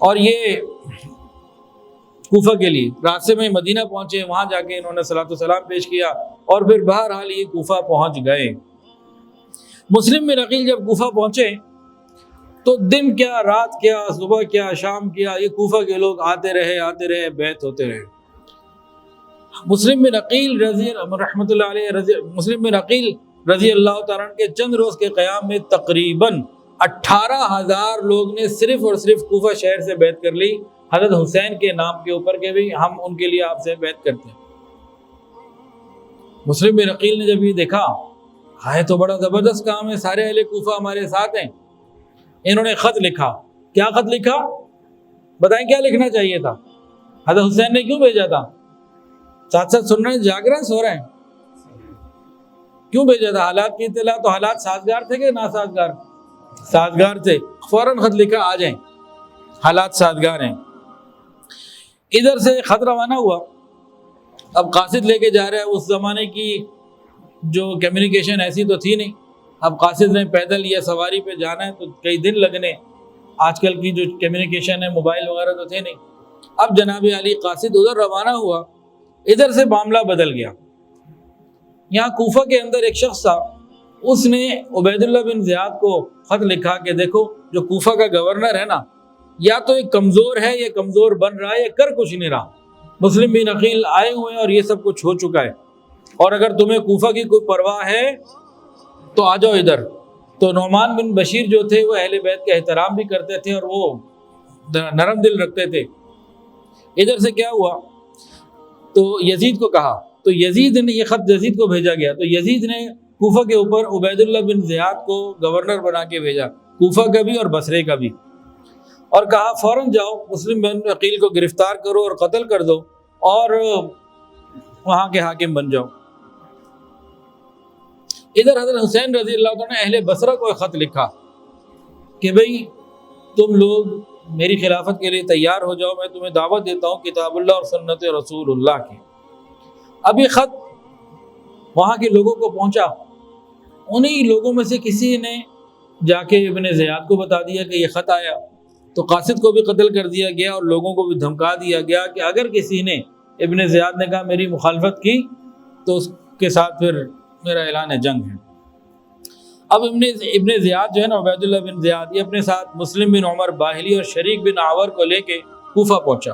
اور یہ کوفہ کے لیے راستے میں مدینہ پہنچے. وہاں جا کے انہوں نے صلاۃ والسلام پیش کیا اور پھر بہرحال یہ کوفہ پہنچ گئے. مسلم بن عقیل جب کوفہ پہنچے تو دن کیا رات کیا صبح کیا شام کیا, یہ کوفہ کے لوگ آتے رہے بیعت ہوتے رہے. مسلم بن عقیل رحمۃ اللہ علیہ مسلم بن عقیل رضی اللہ تعالیٰ عنہ کے چند روز کے قیام میں تقریباً 18,000 لوگ نے صرف اور صرف کوفہ شہر سے بیعت کر لی حضرت حسین کے نام کے اوپر کہ بھی ہم ان کے لیے آپ سے بیعت کرتے ہیں. مسلم بن عقیل نے جب یہ دیکھا, ہے تو بڑا زبردست کام ہے, سارے اہل کوفہ ہمارے ساتھ ہیں. انہوں نے خط لکھا. کیا خط لکھا بتائیں, کیا لکھنا چاہیے تھا؟ حضرت حسین نے کیوں بھیجا تھا؟ ساتھ ساتھ سن رہے ہیں, جاگ رہے ہیں, سو رہے ہیں؟ کیوں بھیجا تھا؟ حالات کی اطلاع. تو حالات سازگار تھے کہ ناسازگار؟ سازگار تھے، فوراً خط لکھا آ جائیں، حالات سازگار ہیں۔ ادھر سے خط روانہ ہوا، اب قاصد لے کے جا رہا ہے۔ اس زمانے کی جو کمیونیکیشن ایسی تو تھی نہیں، اب قاصد نے پیدل یا سواری پہ جانا ہے تو کئی دن لگنے، آج کل کی جو کمیونیکیشن ہے موبائل وغیرہ تو تھے نہیں۔ اب جناب علی قاصد ادھر روانہ ہوا، ادھر سے معاملہ بدل گیا۔ یہاں کوفہ کے اندر ایک شخص تھا، اس نے عبید اللہ بن زیاد کو خط لکھا کہ دیکھو جو کوفہ کا گورنر ہے نا، یا تو یہ کمزور ہے، یہ کمزور بن رہا ہے، یہ کر کچھ نہیں رہا۔ مسلم بن عقیل آئے ہوئے ہیں اور یہ سب کچھ ہو چکا ہے، اور اگر تمہیں کوفہ کی کوئی پرواہ ہے تو آ جاؤ ادھر۔ تو نعمان بن بشیر جو تھے وہ اہل بیت کا احترام بھی کرتے تھے اور وہ نرم دل رکھتے تھے۔ ادھر سے کیا ہوا، تو یزید کو کہا، تو یزید نے یہ خط یزید کو بھیجا گیا، تو یزید نے کوفہ کے اوپر عبید اللہ بن زیاد کو گورنر بنا کے بھیجا، کوفہ کا بھی اور بصرے کا بھی، اور کہا فوراً جاؤ مسلم بن عقیل کو گرفتار کرو اور قتل کر دو اور وہاں کے حاکم بن جاؤ۔ ادھر حضرت حسین رضی اللہ عنہ نے اہل بصرہ کو ایک خط لکھا کہ بھئی تم لوگ میری خلافت کے لیے تیار ہو جاؤ، میں تمہیں دعوت دیتا ہوں کتاب اللہ اور سنت رسول اللہ کی۔ اب یہ خط وہاں کے لوگوں کو پہنچا، انہی لوگوں میں سے کسی نے جا کے ابن زیاد کو بتا دیا کہ یہ خط آیا، تو قاصد کو بھی قتل کر دیا گیا اور لوگوں کو بھی دھمکا دیا گیا کہ اگر کسی نے، ابن زیاد نے کہا میری مخالفت کی تو اس کے ساتھ پھر میرا اعلان جنگ ہے۔ اب ابن زیاد جو ہے نا، عبید اللہ بن زیاد، یہ اپنے ساتھ مسلم بن عمر باہلی اور شریک بن عور کو لے کے کوفہ پہنچا۔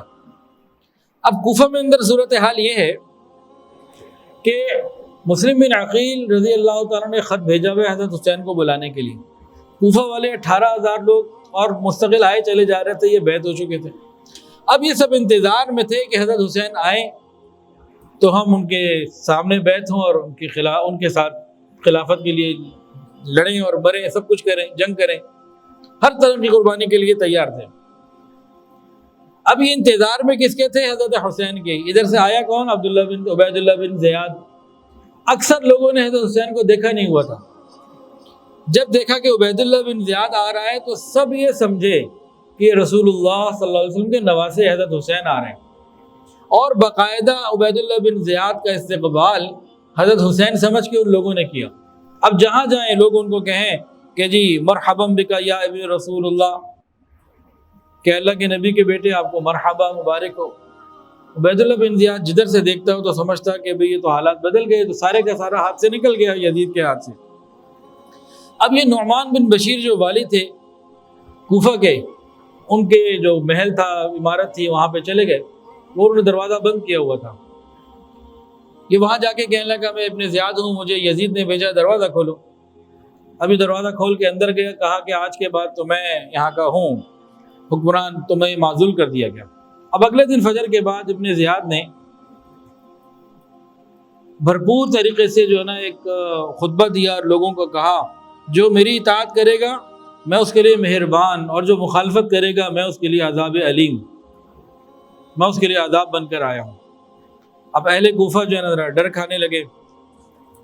اب کوفہ میں اندر صورتحال یہ ہے کہ مسلم بن عقیل رضی اللہ تعالیٰ نے خط بھیجا ہوا ہے حضرت حسین کو بلانے کے لیے۔ کوفہ والے 18,000 لوگ اور مستقل آئے چلے جا رہے تھے، یہ بیعت ہو چکے تھے۔ اب یہ سب انتظار میں تھے کہ حضرت حسین آئیں تو ہم ان کے سامنے بیعت ہوں اور ان کے ساتھ خلافت کے لیے لڑیں اور مریں، سب کچھ کریں، جنگ کریں، ہر طرح کی قربانی کے لیے تیار تھے۔ اب یہ انتظار میں کس کے تھے؟ حضرت حسین کے۔ ادھر سے آیا کون؟ عبید اللہ بن زیاد۔ اکثر لوگوں نے حضرت حسین کو دیکھا نہیں ہوا تھا۔ جب دیکھا کہ عبید اللہ بن زیاد آ رہا ہے تو سب یہ سمجھے کہ رسول اللہ صلی اللہ علیہ وسلم کے نواسے حضرت حسین آ رہے ہیں، اور باقاعدہ عبید اللہ بن زیاد کا استقبال حضرت حسین سمجھ کے ان لوگوں نے کیا۔ اب جہاں جائیں لوگ ان کو کہیں کہ جی مرحبا بکا یا ابن رسول اللہ، کہ اللہ کے نبی کے بیٹے آپ کو مرحبا، مبارک ہو۔ عبید اللہ بن زیاد جدھر سے دیکھتا ہو تو سمجھتا کہ بھئی یہ تو حالات بدل گئے، تو سارے کا سارا ہاتھ سے نکل گیا یزید کے ہاتھ سے۔ اب یہ نعمان بن بشیر جو والی تھے کوفہ کے، ان کے جو محل تھا، عمارت تھی، وہاں پہ چلے گئے، وہ انہوں نے دروازہ بند کیا ہوا تھا۔ یہ وہاں جا کے کہنے لگا میں ابن زیاد ہوں، مجھے یزید نے بھیجا، دروازہ کھولو۔ ابھی دروازہ کھول کے اندر گیا، کہا کہ آج کے بعد تو میں یہاں کا ہوں حکمران، تو میں معزول کر دیا گیا۔ اب اگلے دن فجر کے بعد ابن زیاد نے بھرپور طریقے سے جو ہے نا ایک خطبہ دیا اور لوگوں کو کہا جو میری اطاعت کرے گا میں اس کے لیے مہربان، اور جو مخالفت کرے گا میں اس کے لیے عذاب علیم، میں اس کے لیے عذاب بن کر آیا ہوں۔ اب اہل کوفہ جو ہے نا ڈر کھانے لگے۔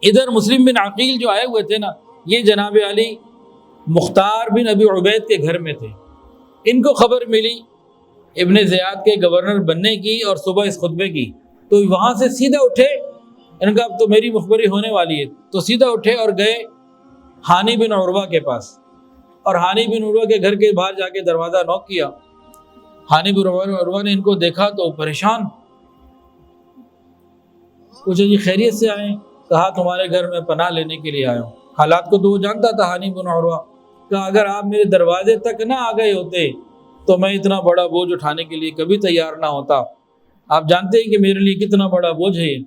ادھر مسلم بن عقیل جو آئے ہوئے تھے نا، یہ جناب علی مختار بن ابی عبید کے گھر میں تھے۔ ان کو خبر ملی ابن زیاد کے گورنر بننے کی اور صبح اس خطبے کی، تو وہاں سے سیدھا اٹھے، ان کا اب تو میری مخبری ہونے والی ہے، تو سیدھا اٹھے اور گئے ہانی بن عروہ کے پاس، اور ہانی بن عروہ کے گھر کے باہر جا کے دروازہ نوک کیا۔ ہانی بن عروہ نے ان کو دیکھا تو پریشان، پوچھا جی خیریت سے آئے؟ کہا تمہارے گھر میں پناہ لینے کے لیے آیا ہوں۔ حالات کو تو وہ جانتا تھا ہانی بن عروہ، کہا اگر آپ میرے دروازے تک نہ آ گئے ہوتے تو میں اتنا بڑا بوجھ اٹھانے کے لیے کبھی تیار نہ ہوتا۔ آپ جانتے ہیں کہ میرے لیے کتنا بڑا بوجھ ہے یہ،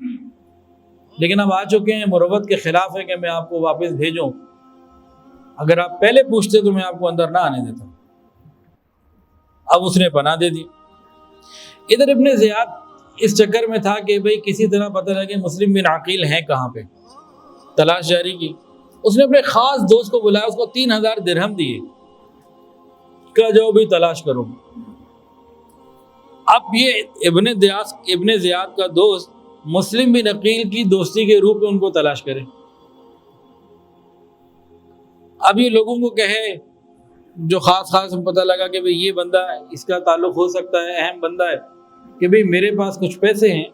لیکن اب آ چکے ہیں، مروت کے خلاف ہے کہ میں آپ کو واپس بھیجوں، اگر آپ پہلے پوچھتے تو میں آپ کو اندر نہ آنے دیتا۔ اب اس نے پناہ دے دی۔ ادھر ابن زیاد اس چکر میں تھا کہ بھئی کسی طرح پتہ لگے مسلم بن عقیل ہیں کہاں پہ، تلاش جاری کی۔ اس نے اپنے خاص دوست کو بلایا، اس کو 3000 درہم دیے، کہا جاؤ بھی تلاش کرو۔ اب یہ ابن زیاد کا دوست مسلم بن عقیل کی دوستی کے روپ میں ان کو تلاش کرے۔ اب یہ لوگوں کو کہے جو خاص پتہ لگا کہ بھئی یہ بندہ اس کا تعلق ہو سکتا ہے، اہم بندہ ہے، کہ بھئی میرے پاس کچھ پیسے ہیں۔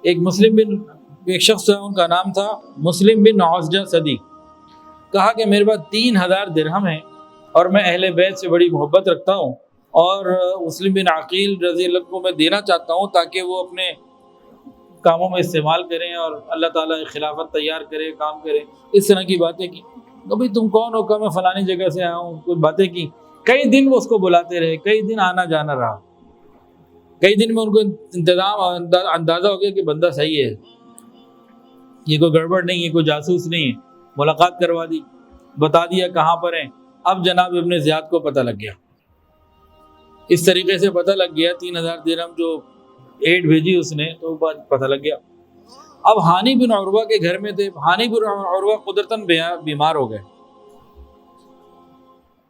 ایک شخص ہے، ان کا نام تھا مسلم بن عوزجہ صدی، کہا کہ میرے پاس 3000 درہم ہیں اور میں اہل بیت سے بڑی محبت رکھتا ہوں، اور مسلم بن عقیل رضی اللہ عنہ کو میں دینا چاہتا ہوں تاکہ وہ اپنے کاموں میں استعمال کریں اور اللہ تعالیٰ خلافت تیار کرے، کام کرے۔ اس طرح کی باتیں کی۔ تو بھئی تم کون ہو؟ کہ میں فلانی جگہ سے آیا ہوں، کوئی باتیں کی۔ کئی دن وہ اس کو بلاتے رہے، کئی دن آنا جانا رہا، کئی دن میں ان کو اندازہ ہو گیا کہ بندہ صحیح ہے، یہ کوئی گڑبڑ نہیں ہے، کوئی جاسوس نہیں ہے۔ ملاقات کروا دی، بتا دیا کہاں پر ہیں۔ اب جناب ابن زیاد کو پتہ لگ گیا، اس طریقے سے پتہ لگ گیا، 3000 درہم جو ایڈ بھیجی اس نے تو پتہ لگ گیا۔ اب ہانی بن عروہ کے گھر میں تھے، ہانی بن عروہ قدرتاً بیمار ہو گئے۔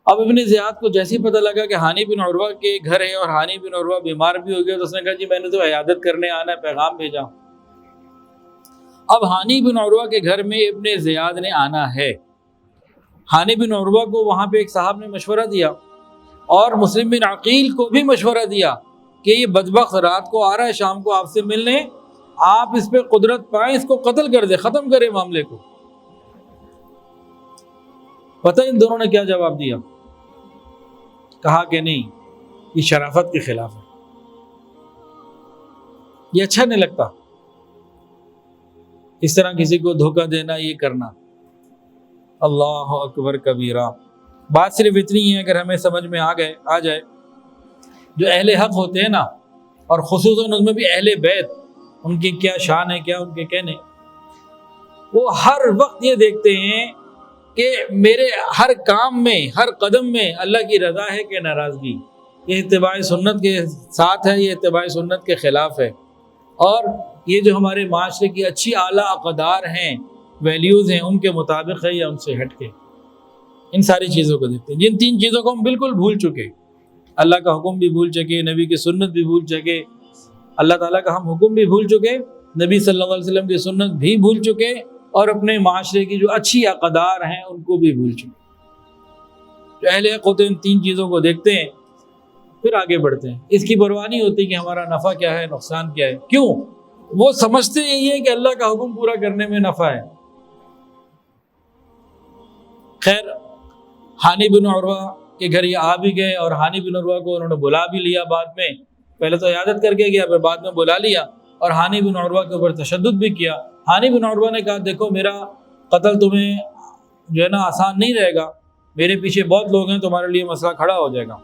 اب ابن زیاد کو جیسے ہی پتہ لگا کہ ہانی بن عروہ کے گھر ہے اور ہانی بن عروہ بیمار بھی ہو گیا، تو اس نے کہا جی میں نے تو عیادت کرنے آنا ہے، پیغام بھیجا۔ اب ہانی بن عروہ کے گھر میں ابن زیاد نے آنا ہے۔ ہانی بن عروہ کو وہاں پہ ایک صاحب نے مشورہ دیا، اور مسلم بن عقیل کو بھی مشورہ دیا کہ یہ بدبخت رات کو آ رہا ہے، شام کو آپ سے ملنے، آپ اس پہ قدرت پائیں، اس کو قتل کر دیں، ختم کریں معاملے کو۔ پتہ ان دونوں نے کیا جواب دیا؟ کہا کہ نہیں، یہ شرافت کے خلاف ہے، یہ اچھا نہیں لگتا، اس طرح کسی کو دھوکہ دینا، یہ کرنا۔ اللہ اکبر کبیرہ۔ بات صرف اتنی ہے، اگر ہمیں سمجھ میں آ جائے، جو اہل حق ہوتے ہیں نا، اور خصوصاً ان میں بھی اہل بیت، ان کی کیا شان ہے، کیا ان کے کہنے، وہ ہر وقت یہ دیکھتے ہیں کہ میرے ہر کام میں، ہر قدم میں اللہ کی رضا ہے کہ ناراضگی، یہ اتباع سنت کے ساتھ ہے، یہ اتباع سنت کے خلاف ہے، اور یہ جو ہمارے معاشرے کی اچھی اعلیٰ اقدار ہیں، ویلیوز ہیں، ان کے مطابق ہے یا ان سے ہٹ کے۔ ان ساری چیزوں کو دیکھتے ہیں، جن 3 چیزوں کو ہم بالکل بھول چکے، اللہ کا حکم بھی بھول چکے، نبی کی سنت بھی بھول چکے، اللہ تعالیٰ کا ہم حکم بھی بھول چکے، نبی صلی اللہ علیہ وسلم کی سنت بھی بھول چکے، اور اپنے معاشرے کی جو اچھی اقدار ہیں ان کو بھی بھول چکے۔ جو اہل حق ہوتے ہیں ان 3 چیزوں کو دیکھتے ہیں، پھر آگے بڑھتے ہیں۔ اس کی پرواہ نہیں ہوتی کہ ہمارا نفع کیا ہے، نقصان کیا ہے۔ کیوں؟ وہ سمجھتے یہی ہے کہ اللہ کا حکم پورا کرنے میں نفع ہے۔ خیر، ہانی بن عروہ کے گھر یہ آ بھی گئے، اور ہانی بن عروہ کو انہوں نے بلا بھی لیا بعد میں، پہلے تو عیادت کر کے گیا، پھر بعد میں بلا لیا، اور ہانی بن عروہ کے اوپر تشدد بھی کیا۔ ہانی بن عروہ نے کہا دیکھو میرا قتل تمہیں جو ہے نا آسان نہیں رہے گا، میرے پیچھے بہت لوگ ہیں، تمہارے لیے مسئلہ کھڑا ہو جائے گا۔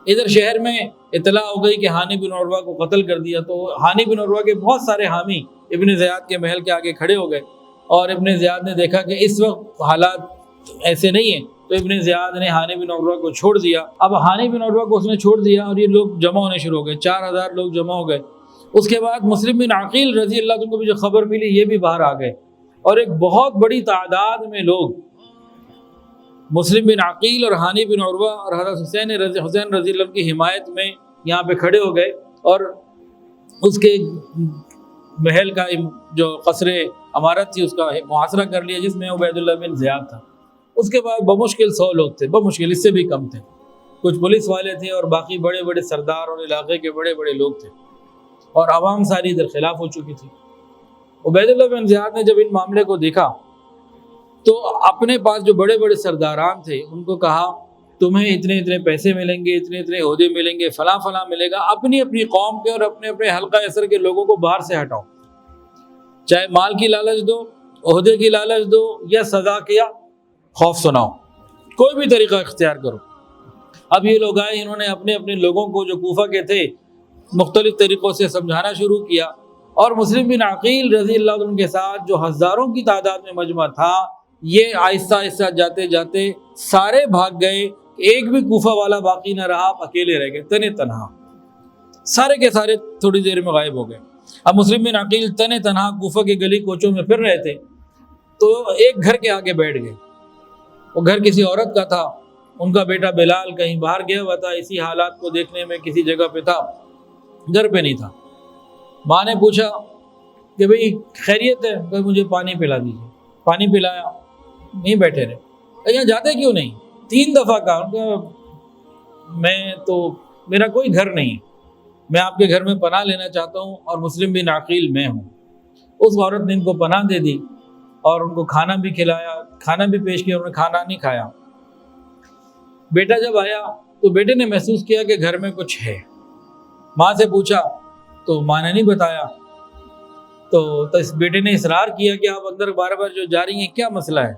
ادھر شہر میں اطلاع ہو گئی کہ ہانی بن عروہ کو قتل کر دیا، تو ہانی بن عروہ کے بہت سارے حامی ابن زیاد کے محل کے آگے کھڑے ہو گئے، اور ابن زیاد نے دیکھا کہ اس وقت حالات ایسے نہیں ہیں، تو ابن زیاد نے ہانی بن عروہ کو چھوڑ دیا۔ اب ہانی بن عروہ کو اس نے چھوڑ دیا، اور یہ لوگ جمع ہونے شروع ہو گئے، 4000 لوگ جمع ہو گئے۔ اس کے بعد مسلم بن عقیل رضی اللہ عنہ کو بھی جو خبر ملی، یہ بھی باہر آ گئے، اور ایک بہت بڑی تعداد میں لوگ مسلم بن عقیل اور ہانی بن عروہ اور حضرت حسین رضی اللہ عنہ کی حمایت میں یہاں پہ کھڑے ہو گئے، اور اس کے محل کا جو قصر عمارت تھی اس کا محاصرہ کر لیا، جس میں عبید اللہ بن زیاد تھا۔ اس کے بعد بمشکل 100 لوگ تھے، بمشکل، اس سے بھی کم تھے، کچھ پولیس والے تھے، اور باقی بڑے بڑے سردار اور علاقے کے بڑے بڑے لوگ تھے، اور عوام ساری ادھر خلاف ہو چکی تھی۔ عبید اللہ بن زیاد نے جب ان معاملے کو دیکھا تو اپنے پاس جو بڑے بڑے سرداران تھے ان کو کہا تمہیں اتنے اتنے پیسے ملیں گے، اتنے اتنے عہدے ملیں گے، فلاں فلاں ملے گا، اپنی اپنی قوم کے اور اپنے اپنے حلقہ اثر کے لوگوں کو باہر سے ہٹاؤ، چاہے مال کی لالچ دو، عہدے کی لالچ دو، یا سزا کیا خوف سناؤ، کوئی بھی طریقہ اختیار کرو۔ اب یہ لوگ آئے، انہوں نے اپنے اپنے لوگوں کو جو کوفہ کے تھے مختلف طریقوں سے سمجھانا شروع کیا، اور مسلم بن عقیل رضی اللہ عنہ کے ساتھ جو ہزاروں کی تعداد میں مجمع تھا، یہ آہستہ آہستہ جاتے جاتے سارے بھاگ گئے، ایک بھی کوفہ والا باقی نہ رہا، آپ اکیلے رہ گئے تنے تنہا، سارے کے سارے تھوڑی دیر میں غائب ہو گئے۔ اب مسلم بن عقیل تنے تنہا کوفہ کے گلی کوچوں میں پھر رہے تھے، تو ایک گھر کے آگے بیٹھ گئے، وہ گھر کسی عورت کا تھا، ان کا بیٹا بلال کہیں باہر گیا ہوا تھا، اسی حالات کو دیکھنے میں کسی جگہ پہ تھا، گھر پہ نہیں تھا۔ ماں نے پوچھا کہ بھئی خیریت ہے؟ کہ مجھے پانی پلا دیجیے، پانی پلایا، نہیں بیٹھے رہے، یہاں جاتے کیوں نہیں؟ 3 دفعہ کہا ان کا میرا کوئی گھر نہیں ہے، میں آپ کے گھر میں پناہ لینا چاہتا ہوں، اور مسلم بن عقیل میں ہوں۔ اس عورت نے ان کو پناہ دے دی اور ان کو کھانا بھی کھلایا، کھانا بھی پیش کیا، انہوں نے کھانا نہیں کھایا۔ بیٹا جب آیا تو بیٹے نے محسوس کیا کہ گھر میں کچھ ہے، ماں سے پوچھا تو ماں نے نہیں بتایا، تو اس بیٹے نے اصرار کیا کہ آپ اندر بار بار جو جا رہی ہیں کیا مسئلہ ہے؟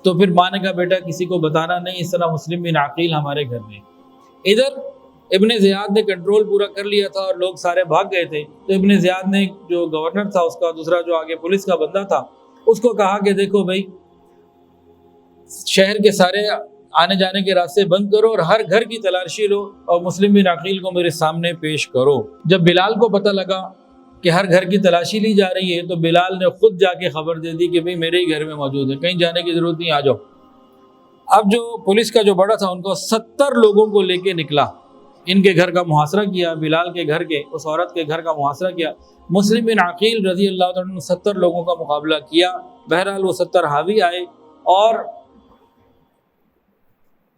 تو پھر ماں نے کہا بیٹا کسی کو بتانا نہیں، اس طرح مسلم بن عقیل ہمارے گھر میں۔ ادھر ابن زیاد نے کنٹرول پورا کر لیا تھا اور لوگ سارے بھاگ گئے تھے، تو ابن زیاد نے جو گورنر تھا اس کا دوسرا جو آگے پولیس کا بندہ تھا اس کو کہا کہ دیکھو بھائی شہر کے سارے آنے جانے کے راستے بند کرو اور ہر گھر کی تلاشی لو اور مسلم بن عقیل کو میرے سامنے پیش کرو۔ جب بلال کو پتہ لگا کہ ہر گھر کی تلاشی لی جا رہی ہے تو بلال نے خود جا کے خبر دے دی کہ بھئی میرے ہی گھر میں موجود ہے، کہیں جانے کی ضرورت نہیں، آ جاؤ۔ اب جو پولیس کا جو بڑا تھا ان کو 70 لوگوں کو لے کے نکلا، ان کے گھر کا محاصرہ کیا، بلال کے گھر کے اس عورت کے گھر کا محاصرہ کیا۔ مسلم بن عقیل رضی اللہ عنہ نے 70 لوگوں کا مقابلہ کیا، بہرحال وہ 70 حاوی آئے، اور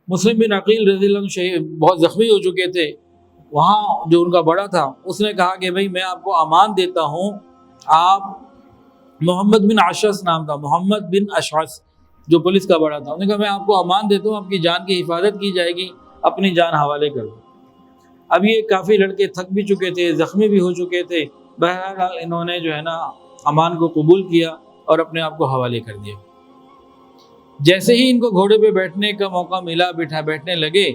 مسلم بن عقیل رضی اللہ عنہ بہت زخمی ہو چکے تھے۔ وہاں جو ان کا بڑا تھا اس نے کہا کہ بھئی میں آپ کو امان دیتا ہوں، آپ محمد بن اشعث نام تھا، محمد بن اشعث جو پولیس کا بڑا تھا، انہوں نے کہا میں آپ کو امان دیتا ہوں، آپ کی جان کی حفاظت کی جائے گی، اپنی جان حوالے کر دو۔ اب یہ کافی لڑکے تھک بھی چکے تھے، زخمی بھی ہو چکے تھے، بہرحال انہوں نے جو ہے نا امان کو قبول کیا اور اپنے آپ کو حوالے کر دیا۔ جیسے ہی ان کو گھوڑے پہ بیٹھنے کا موقع ملا، بیٹھنے لگے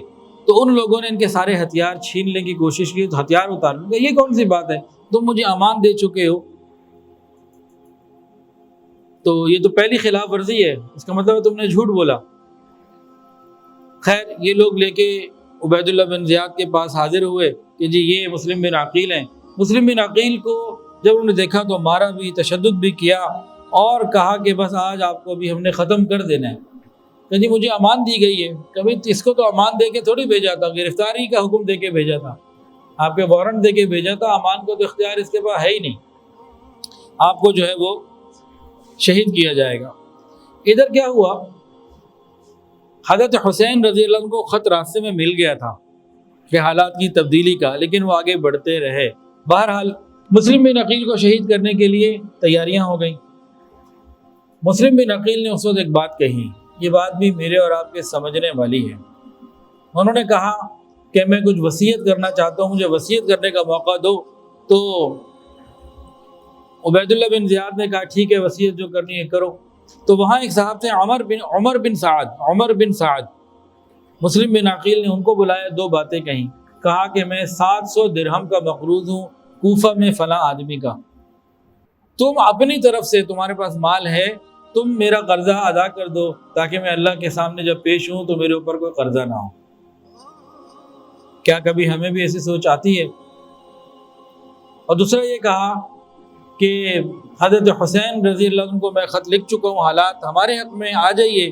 تو ان لوگوں نے ان کے سارے ہتھیار چھین لینے کی کوشش کی، تو ہتھیار اتار لیں، یہ کون سی بات ہے، تم مجھے امان دے چکے ہو، تو یہ تو پہلی خلاف ورزی ہے، اس کا مطلب ہے تم نے جھوٹ بولا۔ خیر یہ لوگ لے کے عبید اللہ بن زیاد کے پاس حاضر ہوئے کہ جی یہ مسلم بن عقیل ہیں۔ مسلم بن عقیل کو جب انہوں نے دیکھا تو مارا بھی، تشدد بھی کیا، اور کہا کہ بس آج آپ کو بھی ہم نے ختم کر دینا ہے۔ کہ جی مجھے امان دی گئی ہے، کبھی اس کو تو امان دے کے تھوڑی بھیجا تھا، گرفتاری کا حکم دے کے بھیجا تھا، آپ کے وارنٹ دے کے بھیجا تھا، امان کو تو اختیار اس کے پاس ہے ہی نہیں، آپ کو جو ہے وہ شہید کیا جائے گا۔ ادھر کیا ہوا، حضرت حسین رضی اللہ عنہ کو خط راستے میں مل گیا تھا کہ حالات کی تبدیلی کا، لیکن وہ آگے بڑھتے رہے۔ بہرحال مسلم بن عقیل کو شہید کرنے کے لیے تیاریاں ہو گئیں۔ مسلم بن عقیل نے اس وقت ایک بات کہی، یہ بات بھی میرے اور آپ کے سمجھنے والی ہے۔ انہوں نے کہا کہ میں کچھ وصیت کرنا چاہتا ہوں، مجھے وصیت کرنے کا موقع دو۔ تو عبید اللہ بن زیاد نے کہا ٹھیک ہے وصیت جو کرنی ہے کرو۔ تو وہاں ایک صاحب تھے عمر بن سعد، مسلم بن عقیل نے ان کو بلایا، 2 باتیں کہیں، کہا کہ میں 700 درہم کا مقروض ہوں کوفہ میں فلاں آدمی کا، تم اپنی طرف سے تمہارے پاس مال ہے تم میرا قرضہ ادا کر دو تاکہ میں اللہ کے سامنے جب پیش ہوں تو میرے اوپر کوئی قرضہ نہ ہو۔ کیا کبھی ہمیں بھی ایسی سوچ آتی ہے؟ اور دوسرا یہ کہا کہ حضرت حسین رضی اللہ عنہ کو میں خط لکھ چکا ہوں، حالات ہمارے حق میں آ جائیے،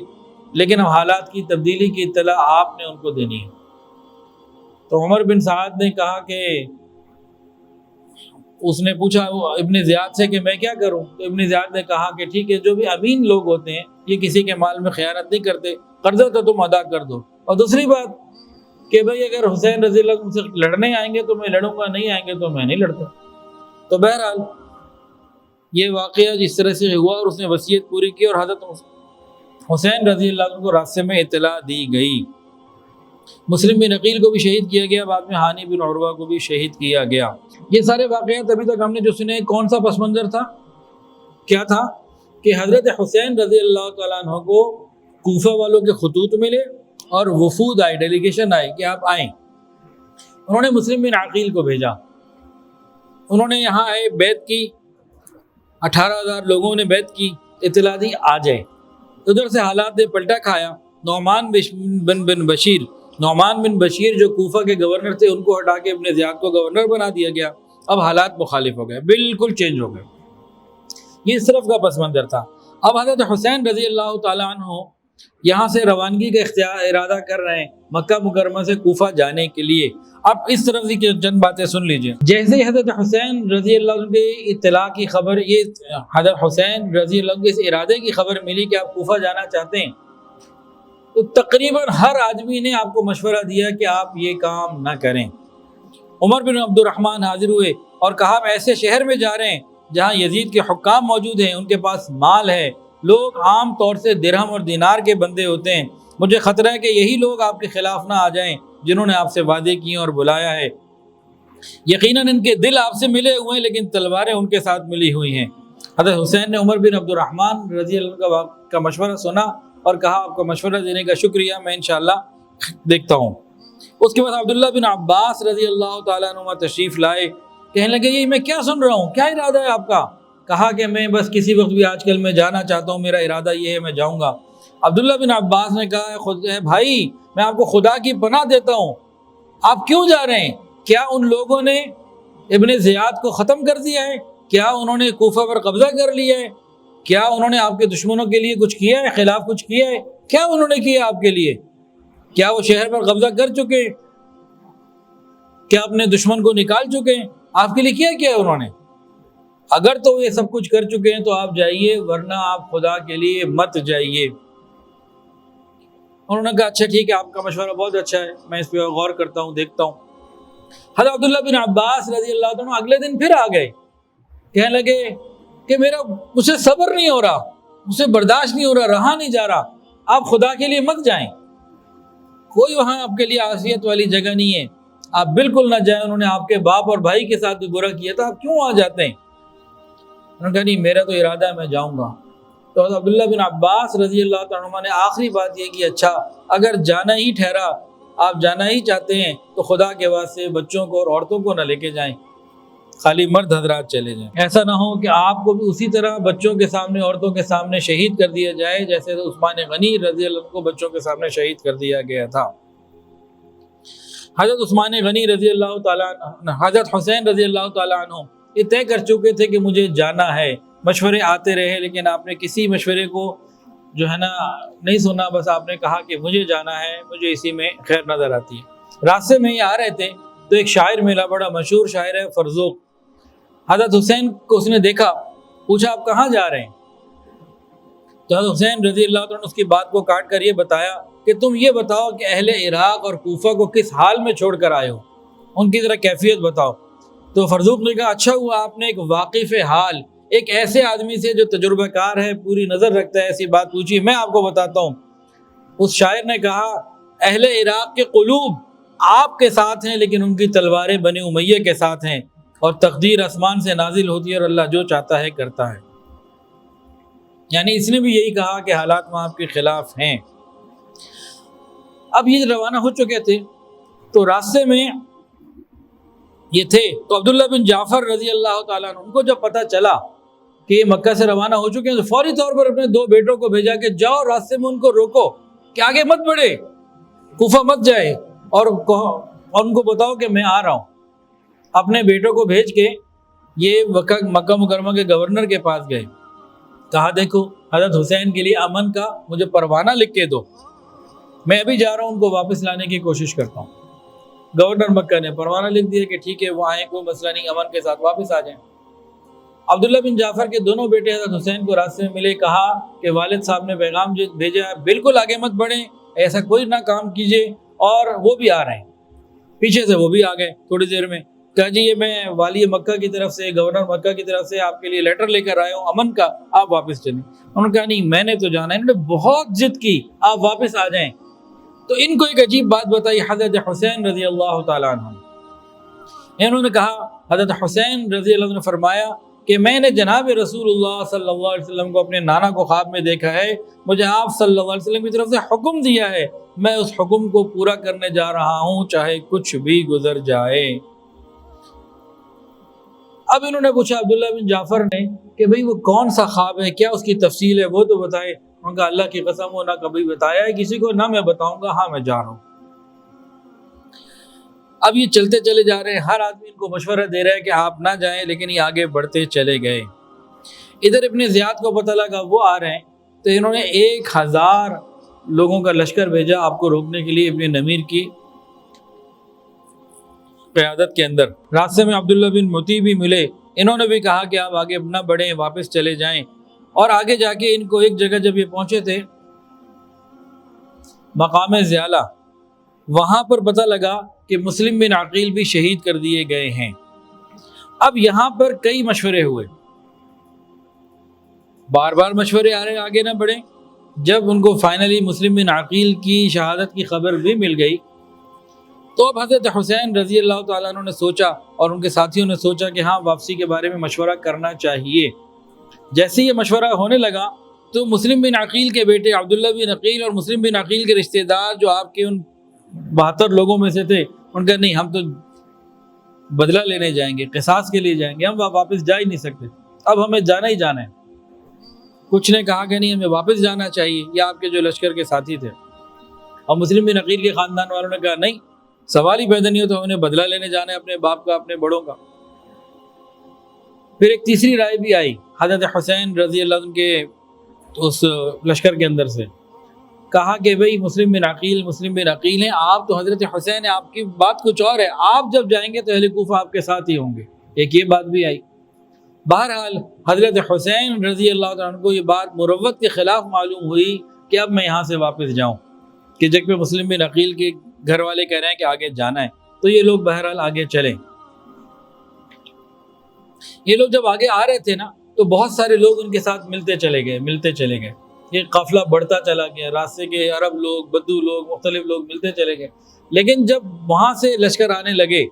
لیکن اب حالات کی تبدیلی کی اطلاع آپ نے ان کو دینی ہے۔ تو عمر بن سعد نے کہا کہ اس نے پوچھا ابن زیاد سے کہ میں کیا کروں؟ تو ابن زیاد نے کہا کہ ٹھیک ہے، جو بھی امین لوگ ہوتے ہیں یہ کسی کے مال میں خیانت نہیں کرتے، قرضہ تو تم ادا کر دو۔ اور دوسری بات کہ بھئی اگر حسین رضی اللہ عنہ سے لڑنے آئیں گے تو میں لڑوں گا، نہیں آئیں گے تو میں نہیں لڑتا۔ تو بہرحال یہ واقعہ جس طرح سے ہوا اور اس نے وصیت پوری کی اور حضرت حسین رضی اللہ عنہ کو راستے میں اطلاع دی گئی۔ مسلم بن عقیل کو بھی شہید کیا گیا، بعد میں ہانی بن عروہ کو بھی شہید کیا گیا۔ یہ سارے واقعات ابھی تک ہم نے جو سنے، کون سا پس منظر تھا؟ کیا تھا کہ حضرت حسین رضی اللہ تعالیٰ عنہ کو کوفہ والوں کے خطوط ملے اور وفود آئے، ڈیلیگیشن آئے کہ آپ آئیں۔ انہوں نے مسلم بن عقیل کو بھیجا، انہوں نے یہاں آئے، بیعت کی، 18,000 لوگوں نے بیعت کی، اطلاع دی آ جائے۔ ادھر سے حالات نے پلٹا کھایا۔ نعمان بن بشیر جو کوفہ کے گورنر تھے ان کو ہٹا کے ابن زیاد کو گورنر بنا دیا گیا۔ اب حالات مخالف ہو گئے، بالکل چینج ہو گئے۔ یہ اس طرف کا پس منظر تھا۔ اب حضرت حسین رضی اللہ تعالیٰ عنہ یہاں سے روانگی کا ارادہ کر رہے ہیں مکہ مکرمہ سے کوفہ جانے کے لیے۔ اب اس طرف کی چند باتیں سن لیجئے۔ جیسے ہی حضرت حسین رضی اللہ عنہ کی اطلاع کی خبر، یہ حضرت حسین رضی اللہ عنہ کے اس ارادے کی خبر ملی کہ آپ کوفہ جانا چاہتے ہیں، تو تقریباً ہر آدمی نے آپ کو مشورہ دیا کہ آپ یہ کام نہ کریں۔ عمر بن عبد الرحمن حاضر ہوئے اور کہا ہم ایسے شہر میں جا رہے ہیں جہاں یزید کے حکام موجود ہیں، ان کے پاس مال ہے، لوگ عام طور سے درہم اور دینار کے بندے ہوتے ہیں، مجھے خطرہ ہے کہ یہی لوگ آپ کے خلاف نہ آ جائیں جنہوں نے آپ سے وعدے کیے اور بلایا ہے، یقیناً ان کے دل آپ سے ملے ہوئے ہیں لیکن تلواریں ان کے ساتھ ملی ہوئی ہیں۔ حضرت حسین نے عمر بن عبد الرحمن رضی اللہ عنہ کا مشورہ سنا اور کہا آپ کا مشورہ دینے کا شکریہ، میں انشاءاللہ دیکھتا ہوں۔ اس کے بعد عبداللہ بن عباس رضی اللہ تعالیٰ عنہ تشریف لائے، کہنے لگے یہ میں کیا سن رہا ہوں، کیا ارادہ ہے آپ کا؟ کہا کہ میں بس کسی وقت بھی آج کل میں جانا چاہتا ہوں، میرا ارادہ یہ ہے میں جاؤں گا۔ عبداللہ بن عباس نے کہا بھائی میں آپ کو خدا کی پناہ دیتا ہوں، آپ کیوں جا رہے ہیں؟ کیا ان لوگوں نے ابن زیاد کو ختم کر دیا ہے؟ کیا انہوں نے کوفہ پر قبضہ کر لیا ہے؟ کیا انہوں نے آپ کے دشمنوں کے لیے کچھ کیا ہے، خلاف کچھ کیا ہے؟ کیا انہوں نے کیا آپ کے لیے؟ کیا وہ شہر پر قبضہ کر چکے؟ کیا اپنے دشمن کو نکال چکے ہیں؟ آپ کے لیے کیا کیا ہے انہوں نے؟ اگر تو یہ سب کچھ کر چکے ہیں تو آپ جائیے، ورنہ آپ خدا کے لیے مت جائیے۔ انہوں نے کہا اچھا ٹھیک ہے، آپ کا مشورہ بہت اچھا ہے، میں اس پہ غور کرتا ہوں، دیکھتا ہوں۔ حضرت عبداللہ بن عباس رضی اللہ عنہ اگلے دن پھر آ گئے، کہنے لگے کہ مجھے صبر نہیں ہو رہا، مجھے برداشت نہیں ہو رہا، رہا نہیں جا رہا، آپ خدا کے لیے مت جائیں، کوئی وہاں آپ کے لیے عافیت والی جگہ نہیں ہے، آپ بالکل نہ جائیں۔ انہوں نے آپ کے باپ اور بھائی کے ساتھ بھی برا کیا تھا، آپ کیوں آ جاتے ہیں؟ انہوں نے کہا نہیں میرا تو ارادہ ہے میں جاؤں گا۔ تو حضرت عبداللہ بن عباس رضی اللہ عنہ نے آخری بات یہ کہ اچھا اگر جانا ہی ٹھہرا، آپ جانا ہی چاہتے ہیں تو خدا کے واسطے بچوں کو اور عورتوں کو نہ لے کے جائیں، خالی مرد حضرات چلے جائیں، ایسا نہ ہو کہ آپ کو بھی اسی طرح بچوں کے سامنے عورتوں کے سامنے شہید کر دیا جائے جیسے عثمان غنی رضی اللہ عنہ کو بچوں کے سامنے شہید کر دیا گیا تھا۔ حضرت عثمان غنی رضی اللہ تعالیٰ عنہ، حضرت حسین رضی اللہ تعالیٰ عنہ یہ طے کر چکے تھے کہ مجھے جانا ہے، مشورے آتے رہے لیکن آپ نے کسی مشورے کو جو ہے نا نہیں سنا، بس آپ نے کہا کہ مجھے جانا ہے، مجھے اسی میں خیر نظر آتی ہے۔ راستے میں ہی آ رہے تھے تو ایک شاعر ملا، بڑا مشہور شاعر ہے فرزوق۔ حضرت حسین کو اس نے دیکھا، پوچھا آپ کہاں جا رہے ہیں؟ تو حضرت حسین رضی اللہ عنہ اس کی بات کو کاٹ کر یہ بتایا کہ تم یہ بتاؤ کہ اہل عراق اور کوفہ کو کس حال میں چھوڑ کر آئے ہو، ان کی ذرا کیفیت بتاؤ۔ تو فرزوق نے کہا اچھا ہوا آپ نے ایک واقف حال، ایک ایسے آدمی سے جو تجربہ کار ہے، پوری نظر رکھتا ہے، ایسی بات پوچھی، میں آپ کو بتاتا ہوں۔ اس شاعر نے کہا اہل عراق کے قلوب آپ کے ساتھ ہیں لیکن ان کی تلواریں بنی امیہ کے ساتھ ہیں، اور تقدیر آسمان سے نازل ہوتی ہے اور اللہ جو چاہتا ہے کرتا ہے۔ یعنی اس نے بھی یہی کہا کہ حالات وہاں آپ کے خلاف ہیں۔ اب یہ روانہ ہو چکے تھے تو راستے میں یہ تھے تو عبداللہ بن جعفر رضی اللہ تعالیٰ عنہ، ان کو جب پتہ چلا کہ یہ مکہ سے روانہ ہو چکے ہیں تو فوری طور پر اپنے 2 بیٹوں کو بھیجا کہ جاؤ راستے میں ان کو روکو کہ آگے مت بڑھے، کوفہ مت جائے، اور ان کو بتاؤ کہ میں آ رہا ہوں۔ اپنے بیٹوں کو بھیج کے یہ مکہ مکرمہ کے گورنر کے پاس گئے، کہا دیکھو حضرت حسین کے لیے امن کا مجھے پروانہ لکھ کے دو، میں ابھی جا رہا ہوں ان کو واپس لانے کی کوشش کرتا ہوں۔ گورنر مکہ نے پروانہ لکھ دیا کہ ٹھیک ہے وہ آئیں، کوئی مسئلہ نہیں، امن کے ساتھ واپس آ جائیں۔ عبداللہ بن جعفر کے دونوں بیٹے حضرت حسین کو راستے میں ملے، کہا کہ والد صاحب نے پیغام بھیجا ہے، بالکل آگے مت بڑھیں، ایسا کوئی نہ کام کیجیے، اور وہ بھی آ رہے ہیں، پیچھے سے وہ بھی آ گئے تھوڑی دیر میں۔ کہا جی یہ میں والی مکہ کی طرف سے، گورنر مکہ کی طرف سے آپ کے لیے لیٹر لے کر آیا ہوں امن کا، آپ واپس چلیں۔ انہوں نے کہا نہیں میں نے تو جانا ہے، انہوں نے بہت ضد کی آپ واپس آ جائیں۔ تو ان کو ایک عجیب بات بتائی حضرت حسین رضی اللہ تعالیٰ عنہ، انہوں نے کہا حضرت حسین رضی اللہ عنہ نے فرمایا کہ میں نے جناب رسول اللہ صلی اللہ علیہ وسلم کو اپنے نانا کو خواب میں دیکھا ہے، مجھے آپ صلی اللہ علیہ وسلم کی طرف سے حکم دیا ہے، میں اس حکم کو پورا کرنے جا رہا ہوں چاہے کچھ بھی گزر جائے۔ اب انہوں نے پوچھا عبداللہ بن جعفر نے کہ بھئی وہ کون سا خواب ہے، کیا اس کی تفصیل ہے، وہ تو بتائے۔ انہوں نے کہا اللہ کی قسم وہ نہ کبھی بتایا ہے کسی کو، نہ میں بتاؤں گا، ہاں میں جا رہا ہوں۔ اب یہ چلتے چلے جا رہے ہیں، ہر آدمی ان کو مشورہ دے رہا ہے کہ آپ نہ جائیں، لیکن یہ آگے بڑھتے چلے گئے۔ ادھر ابن زیاد کو پتہ لگا وہ آ رہے ہیں تو انہوں نے 1000 لوگوں کا لشکر بھیجا آپ کو روکنے کے لیے، ابن نمیر کی قیادت کے اندر۔ راستے میں عبداللہ بن مطیع بھی ملے، انہوں نے بھی کہا کہ آپ آگے نہ بڑھیں، واپس چلے جائیں۔ اور آگے جا کے ان کو ایک جگہ جب یہ پہنچے تھے مقام زیالہ، وہاں پر پتہ لگا کہ مسلم بن عقیل بھی شہید کر دیے گئے ہیں۔ اب یہاں پر کئی مشورے ہوئے، بار بار مشورے آگے نہ بڑھیں۔ جب ان کو فائنلی مسلم بن عقیل کی شہادت کی خبر بھی مل گئی تو اب حضرت حسین رضی اللہ تعالیٰ عنہ نے سوچا اور ان کے ساتھیوں نے سوچا کہ ہاں واپسی کے بارے میں مشورہ کرنا چاہیے۔ جیسے یہ مشورہ ہونے لگا تو مسلم بن عقیل کے بیٹے عبداللہ بن عقیل اور مسلم بن عقیل کے رشتہ دار جو آپ کے ان 72 لوگوں میں سے تھے، ان کا نہیں، ہم تو بدلہ لینے جائیں گے، قصاص کے لیے جائیں گے، ہم واپس جا ہی نہیں سکتے، اب ہمیں جانا ہی جانا ہے۔ کچھ نے کہا کہ نہیں، ہمیں واپس جانا چاہیے، یہ آپ کے جو لشکر کے ساتھی تھے۔ اور مسلم بن عقیل کے خاندان والوں نے کہا نہیں، سوال ہی پیدا نہیں ہو تو ہم نے بدلہ لینے جانا ہے اپنے باپ کا، اپنے بڑوں کا۔ پھر ایک تیسری رائے بھی آئی حضرت حسین رضی اللہ عنہ کے اس لشکر کے اندر سے، کہا کہ بھئی مسلم بن عقیل ہیں، آپ تو حضرت حسین ہیں، آپ کی بات کچھ اور ہے، آپ جب جائیں گے تو اہل کوفہ آپ کے ساتھ ہی ہوں گے۔ ایک یہ بات بھی آئی۔ بہرحال حضرت حسین رضی اللہ عنہ کو یہ بات مروت کے خلاف معلوم ہوئی کہ اب میں یہاں سے واپس جاؤں، کہ جب پہ مسلم بن عقیل کے گھر والے کہہ رہے ہیں کہ آگے جانا ہے، تو یہ لوگ بہرحال آگے چلیں۔ یہ لوگ جب آگے آ رہے تھے نا تو بہت سارے لوگ ان کے ساتھ ملتے چلے گئے، یہ قافلہ بڑھتا چلا گیا، راستے کے عرب لوگ، بدو لوگ، مختلف لوگ ملتے چلے گئے۔ لیکن جب وہاں سے لشکر آنے لگے،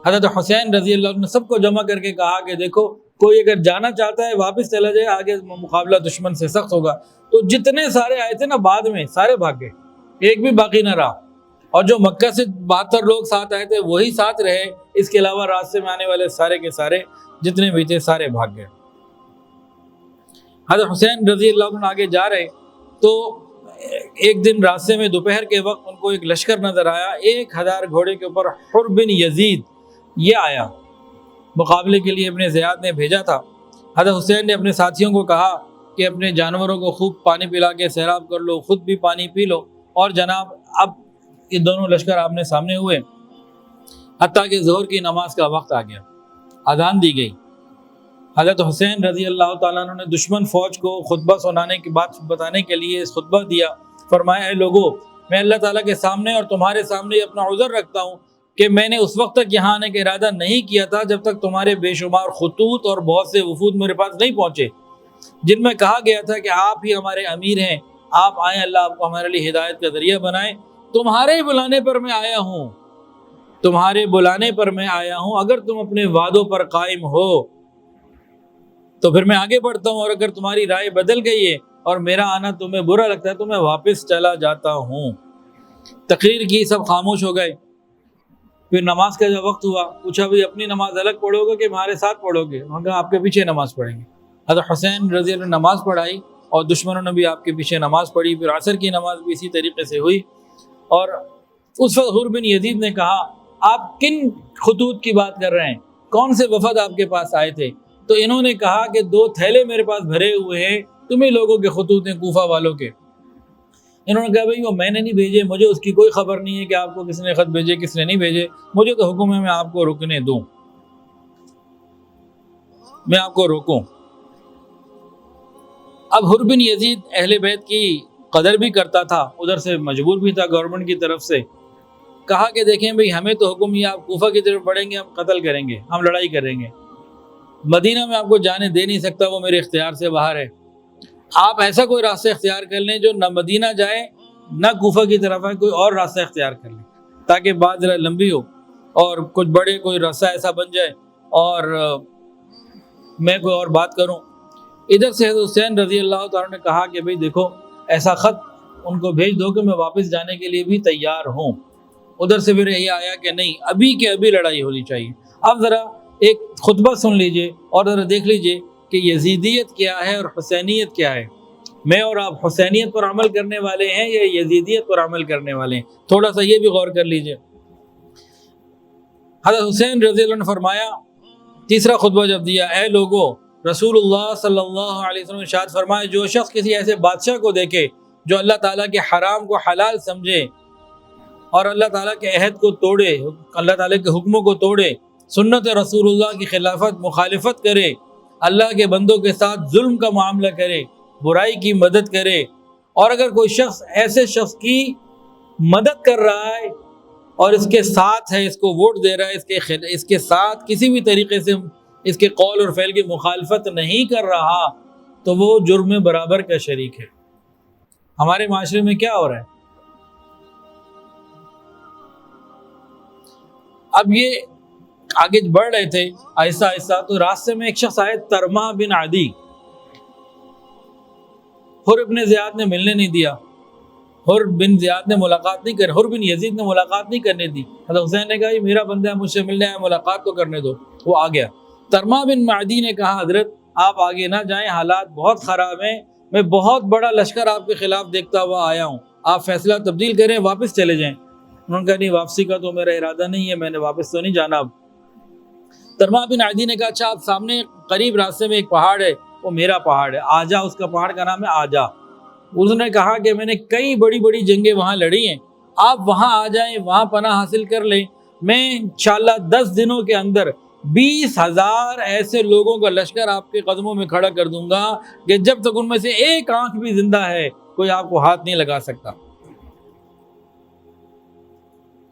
حضرت حسین رضی اللہ عنہ نے سب کو جمع کر کے کہا کہ دیکھو، کوئی اگر جانا چاہتا ہے واپس چلا جائے، آگے مقابلہ دشمن سے سخت ہوگا۔ تو جتنے سارے آئے تھے نا بعد میں سارے بھاگ گئے، ایک بھی باقی نہ رہا، اور جو مکہ سے 72 لوگ ساتھ آئے تھے وہی ساتھ رہے، اس کے علاوہ راستے میں آنے والے سارے کے سارے جتنے بھی تھے سارے بھاگ گئے۔ حضرت حسین رضی اللہ عنہ آگے جا رہے تو ایک دن راستے میں دوپہر کے وقت ان کو ایک لشکر نظر آیا، 1000 گھوڑے کے اوپر حر بن یزید یہ آیا، مقابلے کے لیے ابن زیاد نے بھیجا تھا۔ حضرت حسین نے اپنے ساتھیوں کو کہا کہ اپنے جانوروں کو خوب پانی پلا کے سیراب کر لو، خود بھی پانی پی لو، اور جناب اب یہ دونوں لشکر آپ نے سامنے ہوئے، حتیٰ کہ ظہر کی نماز کا وقت آ گیا، اذان دی گئی۔ حضرت حسین رضی اللہ تعالیٰ عنہ نے دشمن فوج کو خطبہ سنانے کی بات بتانے کے لیے خطبہ دیا، فرمایا اے لوگو، میں اللہ تعالیٰ کے سامنے اور تمہارے سامنے اپنا عذر رکھتا ہوں کہ میں نے اس وقت تک یہاں آنے کا ارادہ نہیں کیا تھا جب تک تمہارے بے شمار خطوط اور بہت سے وفود میرے پاس نہیں پہنچے، جن میں کہا گیا تھا کہ آپ ہی ہمارے امیر ہیں، آپ آئیں، اللہ آپ کو ہمارے لیے ہدایت کا ذریعہ بنائے۔ تمہارے بلانے پر میں آیا ہوں، تمہارے بلانے پر میں آیا ہوں، اگر تم اپنے وعدوں پر قائم ہو تو پھر میں آگے بڑھتا ہوں، اور اگر تمہاری رائے بدل گئی ہے اور میرا آنا تمہیں برا لگتا ہے تو میں واپس چلا جاتا ہوں۔ تقریر کی، سب خاموش ہو گئے۔ پھر نماز کا جب وقت ہوا، پوچھا بھئی اپنی نماز الگ پڑھو گے کہ ہمارے ساتھ پڑھو گے؟ انہوں نے کہا آپ کے پیچھے نماز پڑھیں گے۔ حضرت حسین رضی اللہ عنہ نماز پڑھائی اور دشمنوں نے بھی آپ کے پیچھے نماز پڑھی۔ پھر عصر کی نماز بھی اسی طریقے سے ہوئی، اور اس وقت حر بن یزید نے کہا آپ کن خطوط کی بات کر رہے ہیں، کون سے وفد آپ کے پاس آئے تھے؟ تو انہوں نے کہا کہ 2 تھیلے میرے پاس بھرے ہوئے ہیں، تمہیں لوگوں کے خطوط ہیں، کوفہ والوں کے۔ انہوں نے کہا بھئی وہ میں نے نہیں بھیجے، مجھے اس کی کوئی خبر نہیں ہے کہ آپ کو کس نے خط بھیجے کس نے نہیں بھیجے، مجھے تو حکم ہے میں آپ کو رکنے دوں، میں آپ کو روکوں۔ اب حر بن یزید اہل بیت کی قدر بھی کرتا تھا، ادھر سے مجبور بھی تھا گورنمنٹ کی طرف سے، کہا کہ دیکھیں بھئی ہمیں تو حکم یہ آپ کوفہ کی طرف بڑھیں گے، ہم قتل کریں گے، ہم لڑائی کریں گے، مدینہ میں آپ کو جانے دے نہیں سکتا، وہ میرے اختیار سے باہر ہے، آپ ایسا کوئی راستہ اختیار کر لیں جو نہ مدینہ جائے نہ کوفہ کی طرف ہے، کوئی اور راستہ اختیار کر لیں تاکہ بات ذرا لمبی ہو اور کچھ بڑے کوئی راستہ ایسا بن جائے اور میں کوئی اور بات کروں۔ ادھر سے حضرت حسین رضی اللہ تعالیٰ نے کہا کہ بھئی دیکھو ایسا خط ان کو بھیج دو کہ میں واپس جانے کے لیے بھی تیار ہوں۔ ادھر سے پھر یہ آیا کہ نہیں، ابھی کے ابھی لڑائی ہونی چاہیے۔ اب ذرا ایک خطبہ سن لیجئے اور ذرا دیکھ لیجئے کہ یزیدیت کیا ہے اور حسینیت کیا ہے، میں اور آپ حسینیت پر عمل کرنے والے ہیں یا یزیدیت پر عمل کرنے والے ہیں، تھوڑا سا یہ بھی غور کر لیجئے۔ حضرت حسین رضی اللہ عنہ نے فرمایا، تیسرا خطبہ جب دیا، اے لوگو، رسول اللہ صلی اللہ علیہ وسلم نے ارشاد فرمایا جو شخص کسی ایسے بادشاہ کو دیکھے جو اللہ تعالیٰ کے حرام کو حلال سمجھے اور اللہ تعالیٰ کے عہد کو توڑے، اللہ تعالیٰ کے حکموں کو توڑے، سنت رسول اللہ کی مخالفت کرے، اللہ کے بندوں کے ساتھ ظلم کا معاملہ کرے، برائی کی مدد کرے، اور اگر کوئی شخص ایسے شخص کی مدد کر رہا ہے اور اس کے ساتھ ہے، اس کو ووٹ دے رہا ہے، اس کے ساتھ کسی بھی طریقے سے اس کے قول اور فعل کی مخالفت نہیں کر رہا، تو وہ جرم میں برابر کا شریک ہے۔ ہمارے معاشرے میں کیا ہو رہا ہے؟ اب یہ آگے بڑھ رہے تھے آہستہ آہستہ، تو راستے میں ایک شخص آئے، ترما بن عدی۔ حر ابن زیاد نے ملنے نہیں دیا، حر بن زیاد نے ملاقات نہیں حر بن یزید نے ملاقات نہیں کرنے دی۔ حضرت حسین نے کہا یہ میرا بندہ ہے، مجھ سے ملنے آیا، ملاقات تو کرنے دو۔ وہ آ گیا۔ ترما بن معدی نے کہا حضرت آپ آگے نہ جائیں، حالات بہت خراب ہیں، میں بہت بڑا لشکر آپ کے خلاف دیکھتا ہوا آیا ہوں، آپ فیصلہ تبدیل کریں، واپس چلے جائیں۔ انہوں نے کہا نہیں، واپسی کا تو میرا ارادہ نہیں ہے، میں نے واپس تو نہیں جانا اب۔ ترما بن عدی نے کہا اچھا، آپ سامنے قریب راستے میں ایک پہاڑ ہے، وہ میرا پہاڑ ہے، آجا، اس کا پہاڑ کا نام ہے آجا۔ اس نے کہا کہ میں نے کئی بڑی بڑی جنگیں وہاں لڑی ہیں، آپ وہاں آ جائیں، وہاں پناہ حاصل کر لیں، میں انشاءاللہ 10 دنوں کے اندر 20,000 ایسے لوگوں کا لشکر آپ کے قدموں میں کھڑا کر دوں گا کہ جب تک ان میں سے ایک آنکھ بھی زندہ ہے کوئی آپ کو ہاتھ نہیں لگا سکتا۔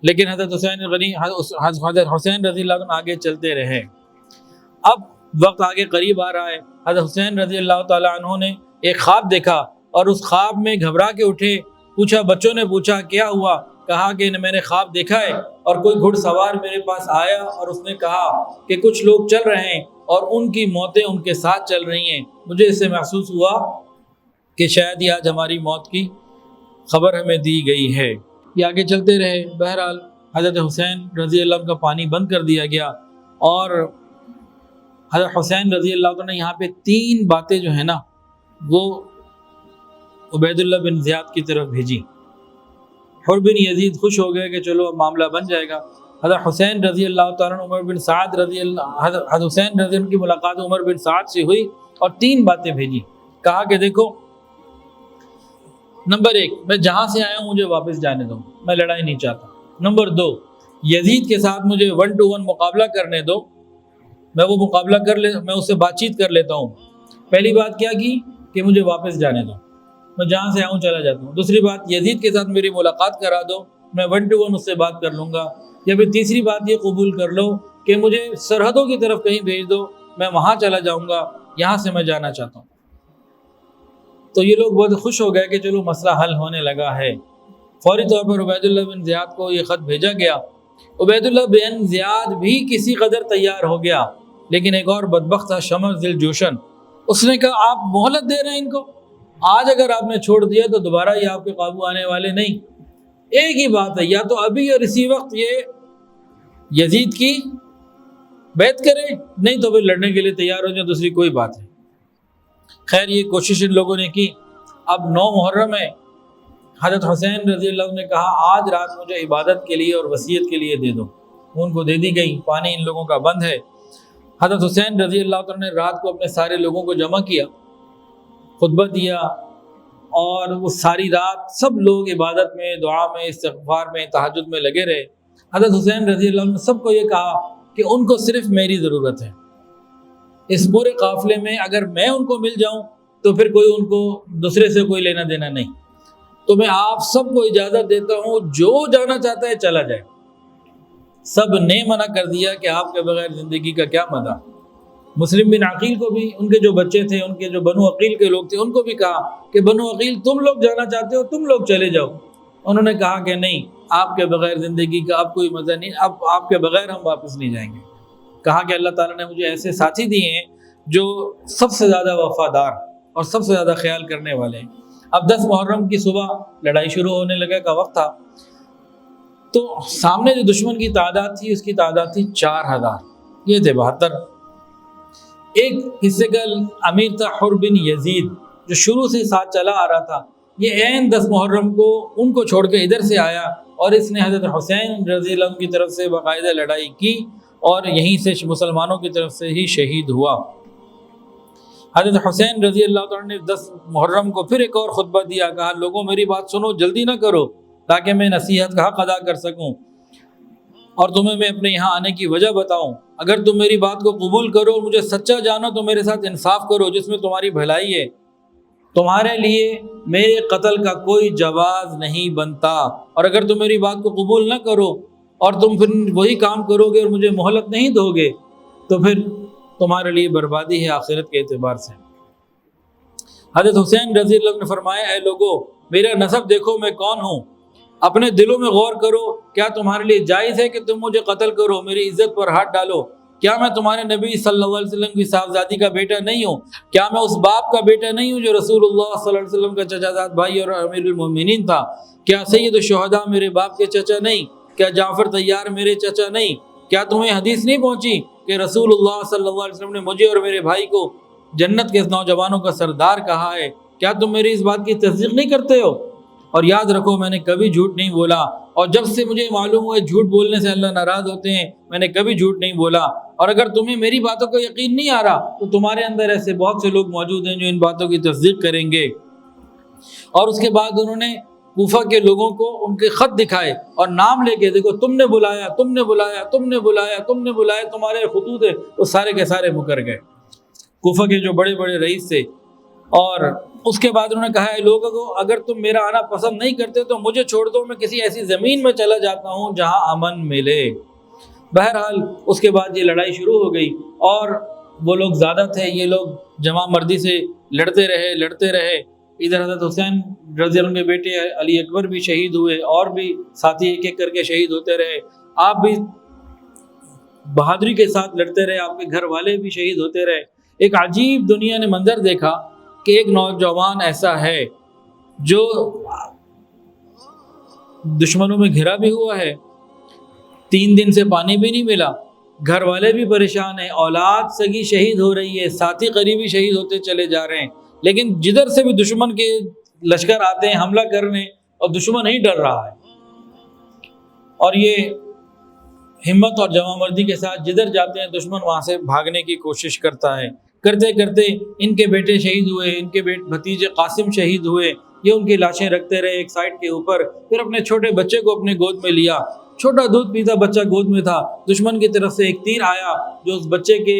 لیکن حضرت حسین رضی اللہ عنہ آگے چلتے رہے۔ اب وقت آگے قریب آ رہا ہے، حضرت حسین رضی اللہ تعالیٰ عنہ نے ایک خواب دیکھا اور اس خواب میں گھبرا کے اٹھے، پوچھا، بچوں نے پوچھا کیا ہوا؟ کہا کہ میں نے خواب دیکھا ہے اور کوئی گھڑ سوار میرے پاس آیا اور اس نے کہا کہ کچھ لوگ چل رہے ہیں اور ان کی موتیں ان کے ساتھ چل رہی ہیں، مجھے اس سے محسوس ہوا کہ شاید یہ آج ہماری موت کی خبر ہمیں دی گئی ہے۔ یہ آگے چلتے رہے۔ بہرحال حضرت حسین رضی اللہ عنہ کا پانی بند کر دیا گیا اور حضرت حسین رضی اللہ عنہ نے یہاں پہ 3 باتیں جو ہیں نا وہ عبید اللہ بن زیاد کی طرف بھیجی۔ حر بن یزید خوش ہو گئے کہ چلو اب معاملہ بن جائے گا۔ حضرت حسین رضی اللہ تعالیٰ عنہ عمر بن سعد رضی اللہ حضرت حسین رضی اللہ عنہ کی ملاقات عمر بن سعد سے ہوئی اور 3 باتیں بھیجی۔ کہا کہ دیکھو، نمبر 1، میں جہاں سے آیا ہوں مجھے واپس جانے دو، میں لڑائی نہیں چاہتا۔ نمبر 2، یزید کے ساتھ مجھے 1 to 1 مقابلہ کرنے دو، میں وہ مقابلہ میں اس سے بات چیت کر لیتا ہوں۔ پہلی بات کیا کی کہ مجھے واپس جانے دو، میں جہاں سے آؤں چلا جاتا ہوں۔ دوسری بات، یزید کے ساتھ میری ملاقات کرا دو، میں 1 to 1 اس سے بات کر لوں گا۔ یا پھر تیسری بات یہ قبول کر لو کہ مجھے سرحدوں کی طرف کہیں بھیج دو، میں وہاں چلا جاؤں گا، یہاں سے میں جانا چاہتا ہوں۔ تو یہ لوگ بہت خوش ہو گئے کہ چلو مسئلہ حل ہونے لگا ہے۔ فوری طور پر عبید اللہ بن زیاد کو یہ خط بھیجا گیا۔ عبید اللہ بن زیاد بھی کسی قدر تیار ہو گیا، لیکن ایک اور بدبخت تھا، شمر ذی الجوشن۔ اس نے کہا آپ مہلت دے رہے ہیں ان کو، آج اگر آپ نے چھوڑ دیا تو دوبارہ یہ آپ کے قابو آنے والے نہیں۔ ایک ہی بات ہے، یا تو ابھی اور اسی وقت یہ یزید کی بیعت کرے، نہیں تو پھر لڑنے کے لیے تیار ہو جائیں، دوسری کوئی بات ہے۔ خیر یہ کوشش ان لوگوں نے کی۔ اب 9 محرم ہے، حضرت حسین رضی اللہ عنہ نے کہا آج رات مجھے عبادت کے لیے اور وصیت کے لیے دے دو۔ ان کو دے دی گئی، پانی ان لوگوں کا بند ہے۔ حضرت حسین رضی اللہ عنہ نے رات کو اپنے سارے لوگوں کو جمع کیا، خطبہ دیا، اور وہ ساری رات سب لوگ عبادت میں، دعا میں، استغفار میں، تہجد میں لگے رہے۔ حضرت حسین رضی اللہ عنہ نے سب کو یہ کہا کہ ان کو صرف میری ضرورت ہے، اس پورے قافلے میں اگر میں ان کو مل جاؤں تو پھر کوئی ان کو دوسرے سے کوئی لینا دینا نہیں، تو میں آپ سب کو اجازت دیتا ہوں جو جانا چاہتا ہے چلا جائے۔ سب نے منع کر دیا کہ آپ کے بغیر زندگی کا کیا مزہ۔ مسلم بن عقیل کو بھی، ان کے جو بچے تھے، ان کے جو بنو عقیل کے لوگ تھے، ان کو بھی کہا کہ بنو عقیل تم لوگ جانا چاہتے ہو تم لوگ چلے جاؤ۔ انہوں نے کہا کہ نہیں، آپ کے بغیر زندگی کا اب کوئی مزہ نہیں، اب آپ کے بغیر ہم واپس نہیں جائیں گے۔ کہا کہ اللہ تعالیٰ نے مجھے ایسے ساتھی دیے ہیں جو سب سے زیادہ وفادار اور سب سے زیادہ خیال کرنے والے ہیں۔ اب 10 محرم کی صبح لڑائی شروع ہونے لگے کا وقت تھا، تو سامنے جو دشمن کی تعداد تھی اس کی تعداد تھی 4000، یہ تھے 72۔ ایک حصے کا امیر تھا حر بن یزید، جو شروع سے ساتھ چلا آ رہا تھا، یہ عین 10 محرم کو ان کو چھوڑ کے ادھر سے آیا اور اس نے حضرت حسین رضی اللہ عنہ کی طرف سے باقاعدہ لڑائی کی اور یہیں سے مسلمانوں کی طرف سے ہی شہید ہوا۔ حضرت حسین رضی اللہ عنہ نے 10 محرم کو پھر ایک اور خطبہ دیا، کہا لوگوں میری بات سنو، جلدی نہ کرو تاکہ میں نصیحت کا حق ادا کر سکوں اور تمہیں میں اپنے یہاں آنے کی وجہ بتاؤں۔ اگر تم میری بات کو قبول کرو اور مجھے سچا جانو تو میرے ساتھ انصاف کرو جس میں تمہاری بھلائی ہے، تمہارے لیے میرے قتل کا کوئی جواز نہیں بنتا، اور اگر تم میری بات کو قبول نہ کرو اور تم پھر وہی کام کرو گے اور مجھے مہلت نہیں دو گے تو پھر تمہارے لیے بربادی ہے آخرت کے اعتبار سے۔ حضرت حسین رضی اللہ عنہ نے فرمایا، اے لوگو میرا نسب دیکھو میں کون ہوں، اپنے دلوں میں غور کرو، کیا تمہارے لیے جائز ہے کہ تم مجھے قتل کرو، میری عزت پر ہاتھ ڈالو؟ کیا میں تمہارے نبی صلی اللہ علیہ وسلم کی صاحبزادی کا بیٹا نہیں ہوں؟ کیا میں اس باپ کا بیٹا نہیں ہوں جو رسول اللہ صلی اللہ علیہ وسلم کا چچا زاد بھائی اور امیر المومنین تھا؟ کیا سید الشہداء میرے باپ کے چچا نہیں؟ کیا جعفر طیار میرے چچا نہیں؟ کیا تمہیں حدیث نہیں پہنچی کہ رسول اللہ صلی اللہ علیہ وسلم نے مجھے اور میرے بھائی کو جنت کے نوجوانوں کا سردار کہا ہے؟ کیا تم میری اس بات کی تصدیق نہیں کرتے ہو؟ اور یاد رکھو میں نے کبھی جھوٹ نہیں بولا، اور جب سے مجھے معلوم ہوا جھوٹ بولنے سے اللہ ناراض ہوتے ہیں میں نے کبھی جھوٹ نہیں بولا، اور اگر تمہیں میری باتوں کو یقین نہیں آ رہا تو تمہارے اندر ایسے بہت سے لوگ موجود ہیں جو ان باتوں کی تصدیق کریں گے۔ اور اس کے بعد انہوں نے کوفہ کے لوگوں کو ان کے خط دکھائے اور نام لے کے، دیکھو تم نے بلایا، تم نے بلایا، تم نے بلایا، تم نے بلایا، تمہارے خطوط ہے، وہ سارے کے سارے مکر گئے کوفہ کے جو بڑے بڑے رئیس تھے۔ اور اس کے بعد انہوں نے کہا، اے لوگوں کو اگر تم میرا آنا پسند نہیں کرتے تو مجھے چھوڑ دو، میں کسی ایسی زمین میں چلا جاتا ہوں جہاں امن ملے۔ بہرحال اس کے بعد یہ لڑائی شروع ہو گئی، اور وہ لوگ زیادہ تھے، یہ لوگ جمع مردی سے لڑتے رہے۔ ادھر حضرت حسین رضی اللہ عنہ کے بیٹے علی اکبر بھی شہید ہوئے، اور بھی ساتھی ایک ایک کر کے شہید ہوتے رہے، آپ بھی بہادری کے ساتھ لڑتے رہے، آپ کے گھر والے بھی شہید ہوتے رہے۔ ایک عجیب دنیا نے منظر دیکھا کہ ایک نوجوان ایسا ہے جو دشمنوں میں گھرا بھی ہوا ہے، 3 دن سے پانی بھی نہیں ملا، گھر والے بھی پریشان ہیں، اولاد سگی شہید ہو رہی ہے، ساتھی قریبی شہید ہوتے چلے جا رہے ہیں، لیکن جدھر سے بھی دشمن کے لشکر آتے ہیں حملہ کرنے، اور دشمن نہیں ڈر رہا ہے، اور یہ ہمت اور جمع مردی کے ساتھ جدھر جاتے ہیں دشمن وہاں سے بھاگنے کی کوشش کرتا ہے۔ کرتے کرتے ان کے بیٹے شہید ہوئے، ان کے بھتیجے قاسم شہید ہوئے، یہ ان کی لاشیں رکھتے رہے ایک سائڈ کے اوپر، پھر اپنے چھوٹے بچے کو اپنے گود میں لیا، چھوٹا دودھ پیتا بچہ گود میں تھا، دشمن کی طرف سے ایک تیر آیا جو اس بچے کے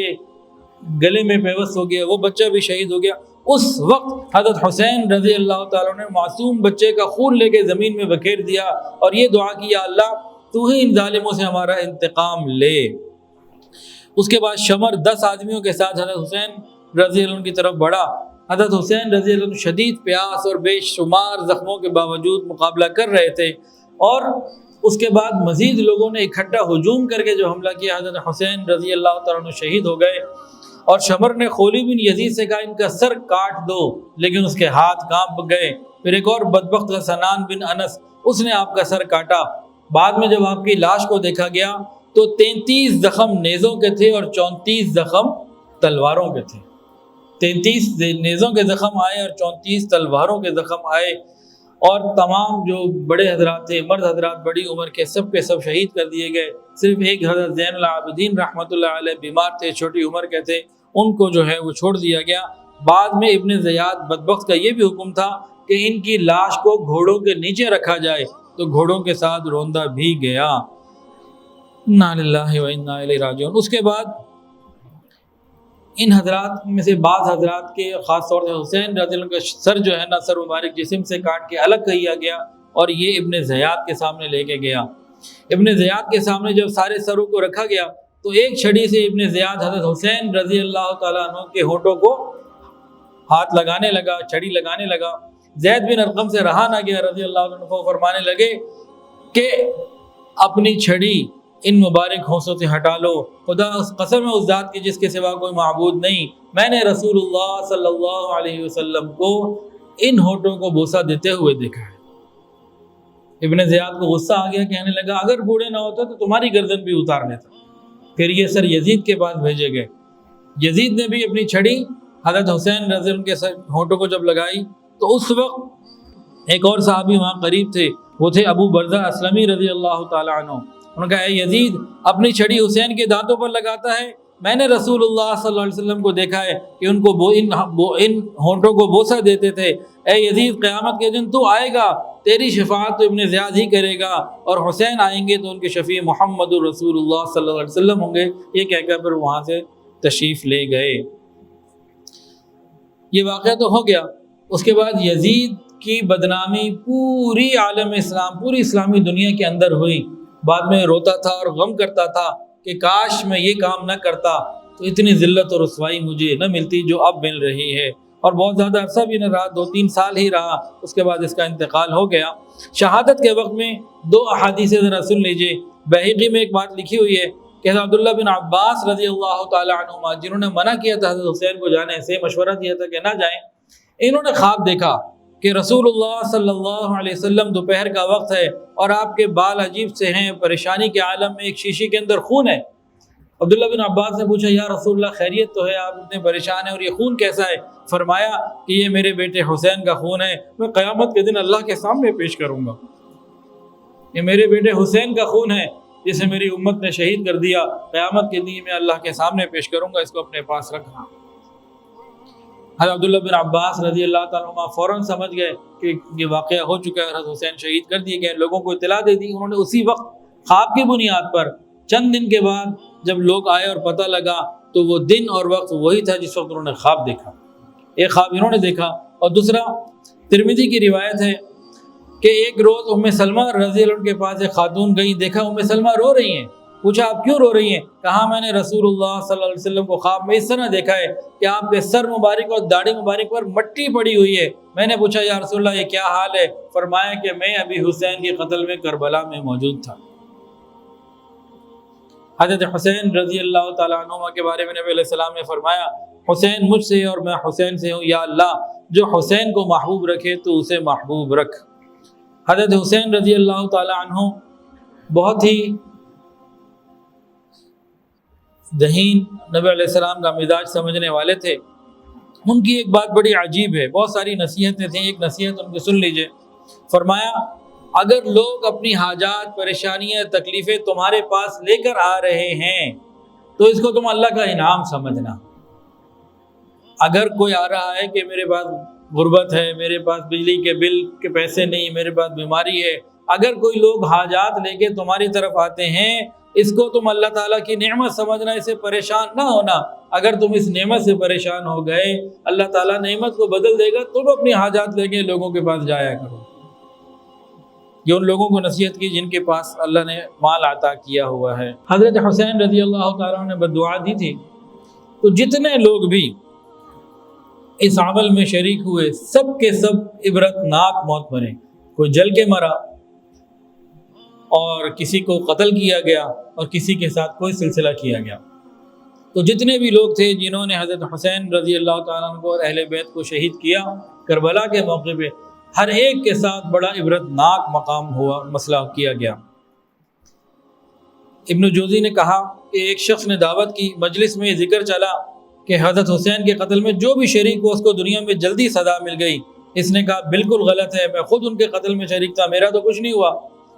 گلے میں پیوست ہو گیا، وہ بچہ بھی شہید ہو گیا۔ اس وقت حضرت حسین رضی اللہ تعالیٰ نے معصوم بچے کا خون لے کے زمین میں بکھیر دیا اور یہ دعا کی، یا اللہ تو ہی ان ظالموں سے ہمارا انتقام لے۔ اس کے بعد شمر 10 آدمیوں کے ساتھ حضرت حسین رضی اللہ عنہ کی طرف بڑھا۔ حضرت حسین رضی اللہ عنہ شدید پیاس اور بے شمار زخموں کے باوجود مقابلہ کر رہے تھے، اور اس کے بعد مزید لوگوں نے اکٹھا ہجوم کر کے جو حملہ کیا، حضرت حسین رضی اللہ تعالیٰ عنہ شہید ہو گئے، اور شمر نے خولی بن یزید سے کہا ان کا سر کاٹ دو، لیکن اس کے ہاتھ کانپ گئے۔ پھر ایک اور بدبخت سنان بن انس، اس نے آپ کا سر کاٹا۔ بعد میں جب آپ کی لاش کو دیکھا گیا تو 33 زخم نیزوں کے تھے اور 34 زخم تلواروں کے تھے۔ 33 نیزوں کے زخم آئے اور 34 تلواروں کے زخم آئے، اور تمام جو بڑے حضرات تھے، مرد حضرات بڑی عمر کے سب شہید کر دیے گئے۔ صرف ایک حضرت زین العابدین رحمۃ اللہ علیہ بیمار تھے، چھوٹی عمر کے تھے، ان کو جو ہے وہ چھوڑ دیا گیا۔ بعد میں ابن زیاد بدبخت کا یہ بھی حکم تھا کہ ان کی لاش کو گھوڑوں کے نیچے رکھا جائے، تو گھوڑوں کے ساتھ روندا بھی گیا۔ انا للہ و انا الیہ راجعون۔ اس کے بعد ان حضرات میں سے بعض حضرات کے، خاص طور سے حسین رضی اللہ عنہ کا سر جو ہے نا، سر مبارک جسم سے کاٹ کے الگ کیا گیا، اور یہ ابن زیاد کے سامنے لے کے گیا۔ ابن زیاد کے سامنے جب سارے سروں کو رکھا گیا تو ایک چھڑی سے ابن زیاد حضرت حسین رضی اللہ تعالیٰ عنہ کے ہونٹوں کو ہاتھ لگانے لگا، چھڑی لگانے لگا۔ زید بن ارقم سے رہا نہ گیا رضی اللہ عنہ، کو فرمانے لگے کہ اپنی چھڑی ان مبارک ہونسوں سے ہٹا لو، خدا قسم ہے اس ذات کی جس کے سوا کوئی معبود نہیں، میں نے رسول اللہ صلی اللہ علیہ وسلم کو ان ہونٹوں کو بوسہ دیتے ہوئے دیکھا ہے۔ ابن زیاد کو غصہ آ گیا، کہنے لگا اگر بوڑھے نہ ہوتا تو تمہاری گردن بھی اتار لیتا۔ پھر یہ سر یزید کے پاس بھیجے گئے، یزید نے بھی اپنی چھڑی حضرت حسین رضی اللہ عنہ کے سر ہونٹوں کو جب لگائی تو اس وقت ایک اور صحابی وہاں قریب تھے، وہ تھے ابو برزہ اسلمی رضی اللہ تعالیٰ عنہ۔ انہوں نے کہا اے یزید، اپنی چھڑی حسین کے دانتوں پر لگاتا ہے، میں نے رسول اللہ صلی اللہ علیہ وسلم کو دیکھا ہے کہ ان کو ان ہونٹوں کو بوسہ دیتے تھے۔ اے یزید، قیامت کے دن تو آئے گا، تیری شفاعت تو ابن زیاد ہی کرے گا، اور حسین آئیں گے تو ان کے شفیع محمد رسول اللہ صلی اللہ علیہ وسلم ہوں گے۔ یہ کہہ کر پھر وہاں سے تشریف لے گئے۔ یہ واقعہ تو ہو گیا۔ اس کے بعد یزید کی بدنامی پوری عالم اسلام، پوری اسلامی دنیا کے اندر ہوئی۔ بعد میں روتا تھا اور غم کرتا تھا کہ کاش میں یہ کام نہ کرتا تو اتنی ذلت اور رسوائی مجھے نہ ملتی جو اب مل رہی ہے۔ اور بہت زیادہ عرصہ بھی نہ رہا، 2-3 سال ہی رہا، اس کے بعد اس کا انتقال ہو گیا۔ شہادت کے وقت میں 2 احادیث ذرا سن لیجئے۔ بہقی میں ایک بات لکھی ہوئی ہے کہ عبداللہ بن عباس رضی اللہ تعالی عنہما، جنہوں نے منع کیا تھا حضرت حسین کو جانے سے، مشورہ دیا تھا کہ نہ جائیں، انہوں نے خواب دیکھا کہ رسول اللہ صلی اللہ علیہ وسلم دوپہر کا وقت ہے اور آپ کے بال عجیب سے ہیں، پریشانی کے عالم میں، ایک شیشے کے اندر خون ہے۔ عبداللہ بن عباس نے پوچھا یا رسول اللہ خیریت تو ہے، آپ اتنے پریشان ہیں اور یہ خون کیسا ہے؟ فرمایا کہ یہ میرے بیٹے حسین کا خون ہے، میں قیامت کے دن اللہ کے سامنے پیش کروں گا۔ یہ میرے بیٹے حسین کا خون ہے جسے میری امت نے شہید کر دیا، قیامت کے دن میں اللہ کے سامنے پیش کروں گا، اس کو اپنے پاس رکھنا۔ حضرت عبداللہ بن عباس رضی اللہ تعالیٰ عنہ فوراً سمجھ گئے کہ یہ واقعہ ہو چکا ہے، حضرت حسین شہید کر دیے گئے، لوگوں کو اطلاع دے دی۔ انہوں نے اسی وقت خواب کی بنیاد پر چند دن کے بعد جب لوگ آئے اور پتہ لگا تو وہ دن اور وقت وہی تھا جس وقت انہوں نے خواب دیکھا۔ ایک خواب انہوں نے دیکھا، اور دوسرا ترمذی کی روایت ہے کہ ایک روز ام سلمہ رضی اللہ عنہ کے پاس ایک خاتون گئی، دیکھا ام سلمہ رو رہی ہیں، پوچھا آپ کیوں رو رہی ہیں؟ کہا میں نے رسول اللہ صلی اللہ علیہ وسلم کو خواب میں اس طرح دیکھا ہے کہ آپ کے سر مبارک اور داڑھی مبارک پر مٹی پڑی ہوئی ہے۔ میں نے پوچھا یا رسول اللہ یہ کیا حال ہے؟ فرمایا کہ میں ابھی حسین کے قتل میں کربلا میں موجود تھا۔ حضرت حسین رضی اللہ تعالیٰ عنہ کے بارے میں نبی علیہ السلام نے فرمایا حسین مجھ سے اور میں حسین سے ہوں، یا اللہ جو حسین کو محبوب رکھے تو اسے محبوب رکھ۔ حضرت حسین رضی اللہ تعالیٰ عنہ بہت ہی ذہین، نبی علیہ السلام کا مزاج سمجھنے والے تھے۔ ان کی ایک بات بڑی عجیب ہے، بہت ساری نصیحتیں تھیں، ایک نصیحت ان کی سن لیجئے۔ فرمایا اگر لوگ اپنی حاجات، پریشانیاں، تکلیفیں تمہارے پاس لے کر آ رہے ہیں تو اس کو تم اللہ کا انعام سمجھنا۔ اگر کوئی آ رہا ہے کہ میرے پاس غربت ہے، میرے پاس بجلی کے بل کے پیسے نہیں، میرے پاس بیماری ہے، اگر کوئی لوگ حاجات لے کے تمہاری طرف آتے ہیں، اس کو تم اللہ تعالیٰ کی نعمت سمجھنا، اسے پریشان نہ ہونا۔ اگر تم اس نعمت سے پریشان ہو گئے، اللہ تعالیٰ نعمت کو بدل دے گا، تم اپنی حاجات لے کے لوگوں کے پاس جایا کرو۔ یہ ان لوگوں کو نصیحت کی جن کے پاس اللہ نے مال عطا کیا ہوا ہے۔ حضرت حسین رضی اللہ تعالیٰ نے بددعا دی تھی، تو جتنے لوگ بھی اس عمل میں شریک ہوئے سب کے سب عبرتناک موت مرے، کوئی جل کے مرا اور کسی کو قتل کیا گیا اور کسی کے ساتھ کوئی سلسلہ کیا گیا۔ تو جتنے بھی لوگ تھے جنہوں نے حضرت حسین رضی اللہ تعالیٰ عنہ کو اور اہل بیت کو شہید کیا کربلا کے موقع پہ، ہر ایک کے ساتھ بڑا عبرتناک مقام ہوا، مسئلہ کیا گیا۔ ابن جوزی نے کہا کہ ایک شخص نے دعوت کی، مجلس میں ذکر چلا کہ حضرت حسین کے قتل میں جو بھی شریک ہو اس کو دنیا میں جلدی سزا مل گئی۔ اس نے کہا بالکل غلط ہے، میں خود ان کے قتل میں شریک تھا، میرا تو کچھ نہیں ہوا۔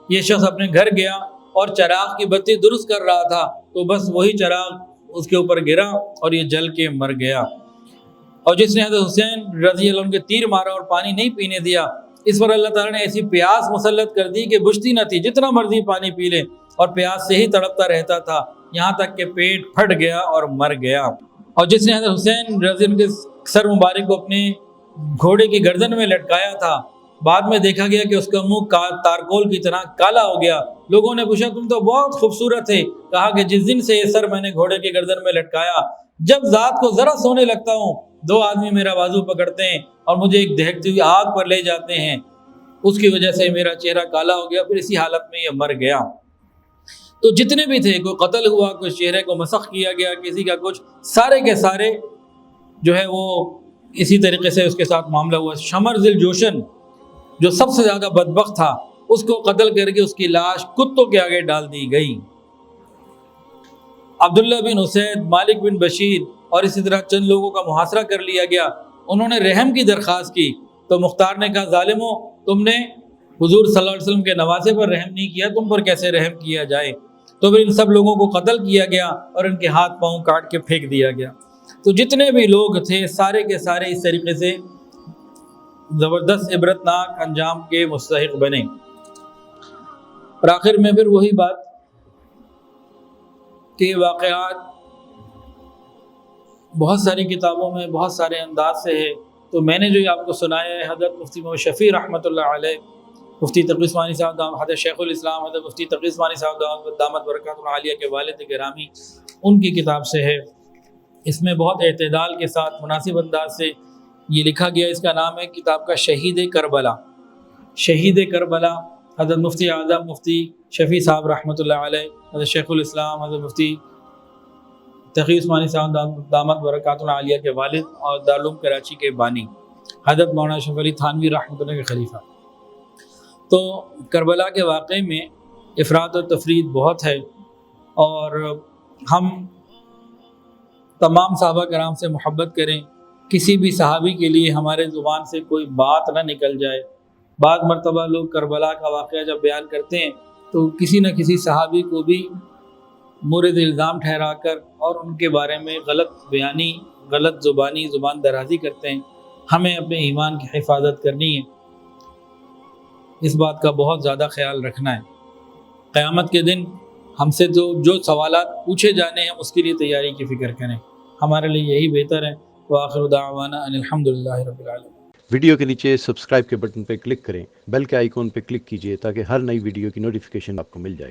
یہ شخص اپنے گھر گیا اور چراغ کی بتی درست کر رہا تھا تو بس وہی چراغ اس کے اوپر گرا اور یہ جل کے مر گیا۔ اور جس نے حضرت حسین رضی اللہ عنہ کے تیر مارا اور پانی نہیں پینے دیا، اس پر اللہ تعالیٰ نے ایسی پیاس مسلط کر دی کہ بجھتی نہ تھی، جتنا مرضی پانی پی لے اور پیاس سے ہی تڑپتا رہتا تھا، یہاں تک کہ پیٹ پھٹ گیا اور مر گیا۔ اور جس نے حضرت حسین رضی اللہ عنہ کے سر مبارک کو اپنے گھوڑے کی گردن میں لٹکایا تھا، بعد میں دیکھا گیا کہ اس کا منہ تارکول کی طرح کالا ہو گیا۔ لوگوں نے پوچھا تم تو بہت خوبصورت ہے، کہا کہ جس دن سے یہ سر میں نے گھوڑے کی گردن میں لٹکایا، جب ذات کو ذرا سونے لگتا ہوں 2 آدمی میرا بازو پکڑتے ہیں اور مجھے ایک دہکتی ہوئی آگ پر لے جاتے ہیں، اس کی وجہ سے میرا چہرہ کالا ہو گیا، پھر اسی حالت میں یہ مر گیا۔ تو جتنے بھی تھے، کوئی قتل ہوا، کوئی چہرے کو مسخ کیا گیا، کسی کا کچھ، سارے کے سارے جو ہے وہ اسی طریقے سے اس کے ساتھ معاملہ ہوا۔ شمر ذی الجوشن جو سب سے زیادہ بدبخت تھا، اس کو قتل کر کے اس کی لاش کتوں کے آگے ڈال دی گئی۔ عبداللہ بن اسید، مالک بن بشیر اور اسی طرح چند لوگوں کا محاصرہ کر لیا گیا۔ انہوں نے رحم کی درخواست کی تو مختار نے کہا ظالمو، تم نے حضور صلی اللہ علیہ وسلم کے نواسے پر رحم نہیں کیا، تم پر کیسے رحم کیا جائے؟ تو پھر ان سب لوگوں کو قتل کیا گیا اور ان کے ہاتھ پاؤں کاٹ کے پھینک دیا گیا۔ تو جتنے بھی لوگ تھے سارے کے سارے اس طریقے سے زبردست عبرتناک انجام کے مستحق بنے۔ اور آخر میں پھر وہی بات کہ واقعات بہت ساری کتابوں میں بہت سارے انداز سے ہے، تو میں نے جو یہ آپ کو سنایا ہے حضرت مفتی محمد شفیع رحمۃ اللہ علیہ، مفتی تقی عثمانی صاحب حضرت شیخ الاسلام حضرت مفتی تقی عثمانی صاحب دامت برکاتہ العالیہ کے والد گرامی ان کی کتاب سے ہے۔ اس میں بہت اعتدال کے ساتھ مناسب انداز سے یہ لکھا گیا، اس کا نام ہے کتاب کا شہید کربلا۔ شہید کربلا حضرت مفتی اعظم مفتی شفیع صاحب رحمۃ اللہ علیہ، حضرت شیخ الاسلام حضرت مفتی تقی عثمانی صاحب دامت برکاتہ العالیہ کے والد اور دارالعلوم کراچی کے بانی حضرت مولانا اشرف علی تھانوی رحمۃ اللہ کے خلیفہ۔ تو کربلا کے واقعے میں افراد و تفرید بہت ہے، اور ہم تمام صحابہ کرام سے محبت کریں، کسی بھی صحابی کے لیے ہمارے زبان سے کوئی بات نہ نکل جائے۔ بعض مرتبہ لوگ کربلا کا واقعہ جب بیان کرتے ہیں تو کسی نہ کسی صحابی کو بھی مورد الزام ٹھہرا کر اور ان کے بارے میں غلط بیانی، غلط زبانی زبان درازی کرتے ہیں۔ ہمیں اپنے ایمان کی حفاظت کرنی ہے، اس بات کا بہت زیادہ خیال رکھنا ہے۔ قیامت کے دن ہم سے جو سوالات پوچھے جانے ہیں اس کے لیے تیاری کی فکر کریں، ہمارے لیے یہی بہتر ہے۔ وآخر دعوانا ان الحمدللہ رب العالمین۔ ویڈیو کے نیچے سبسکرائب کے بٹن پہ کلک کریں، بیل کے آئیکن پہ کلک کیجئے تاکہ ہر نئی ویڈیو کی نوٹیفیکیشن آپ کو مل جائے۔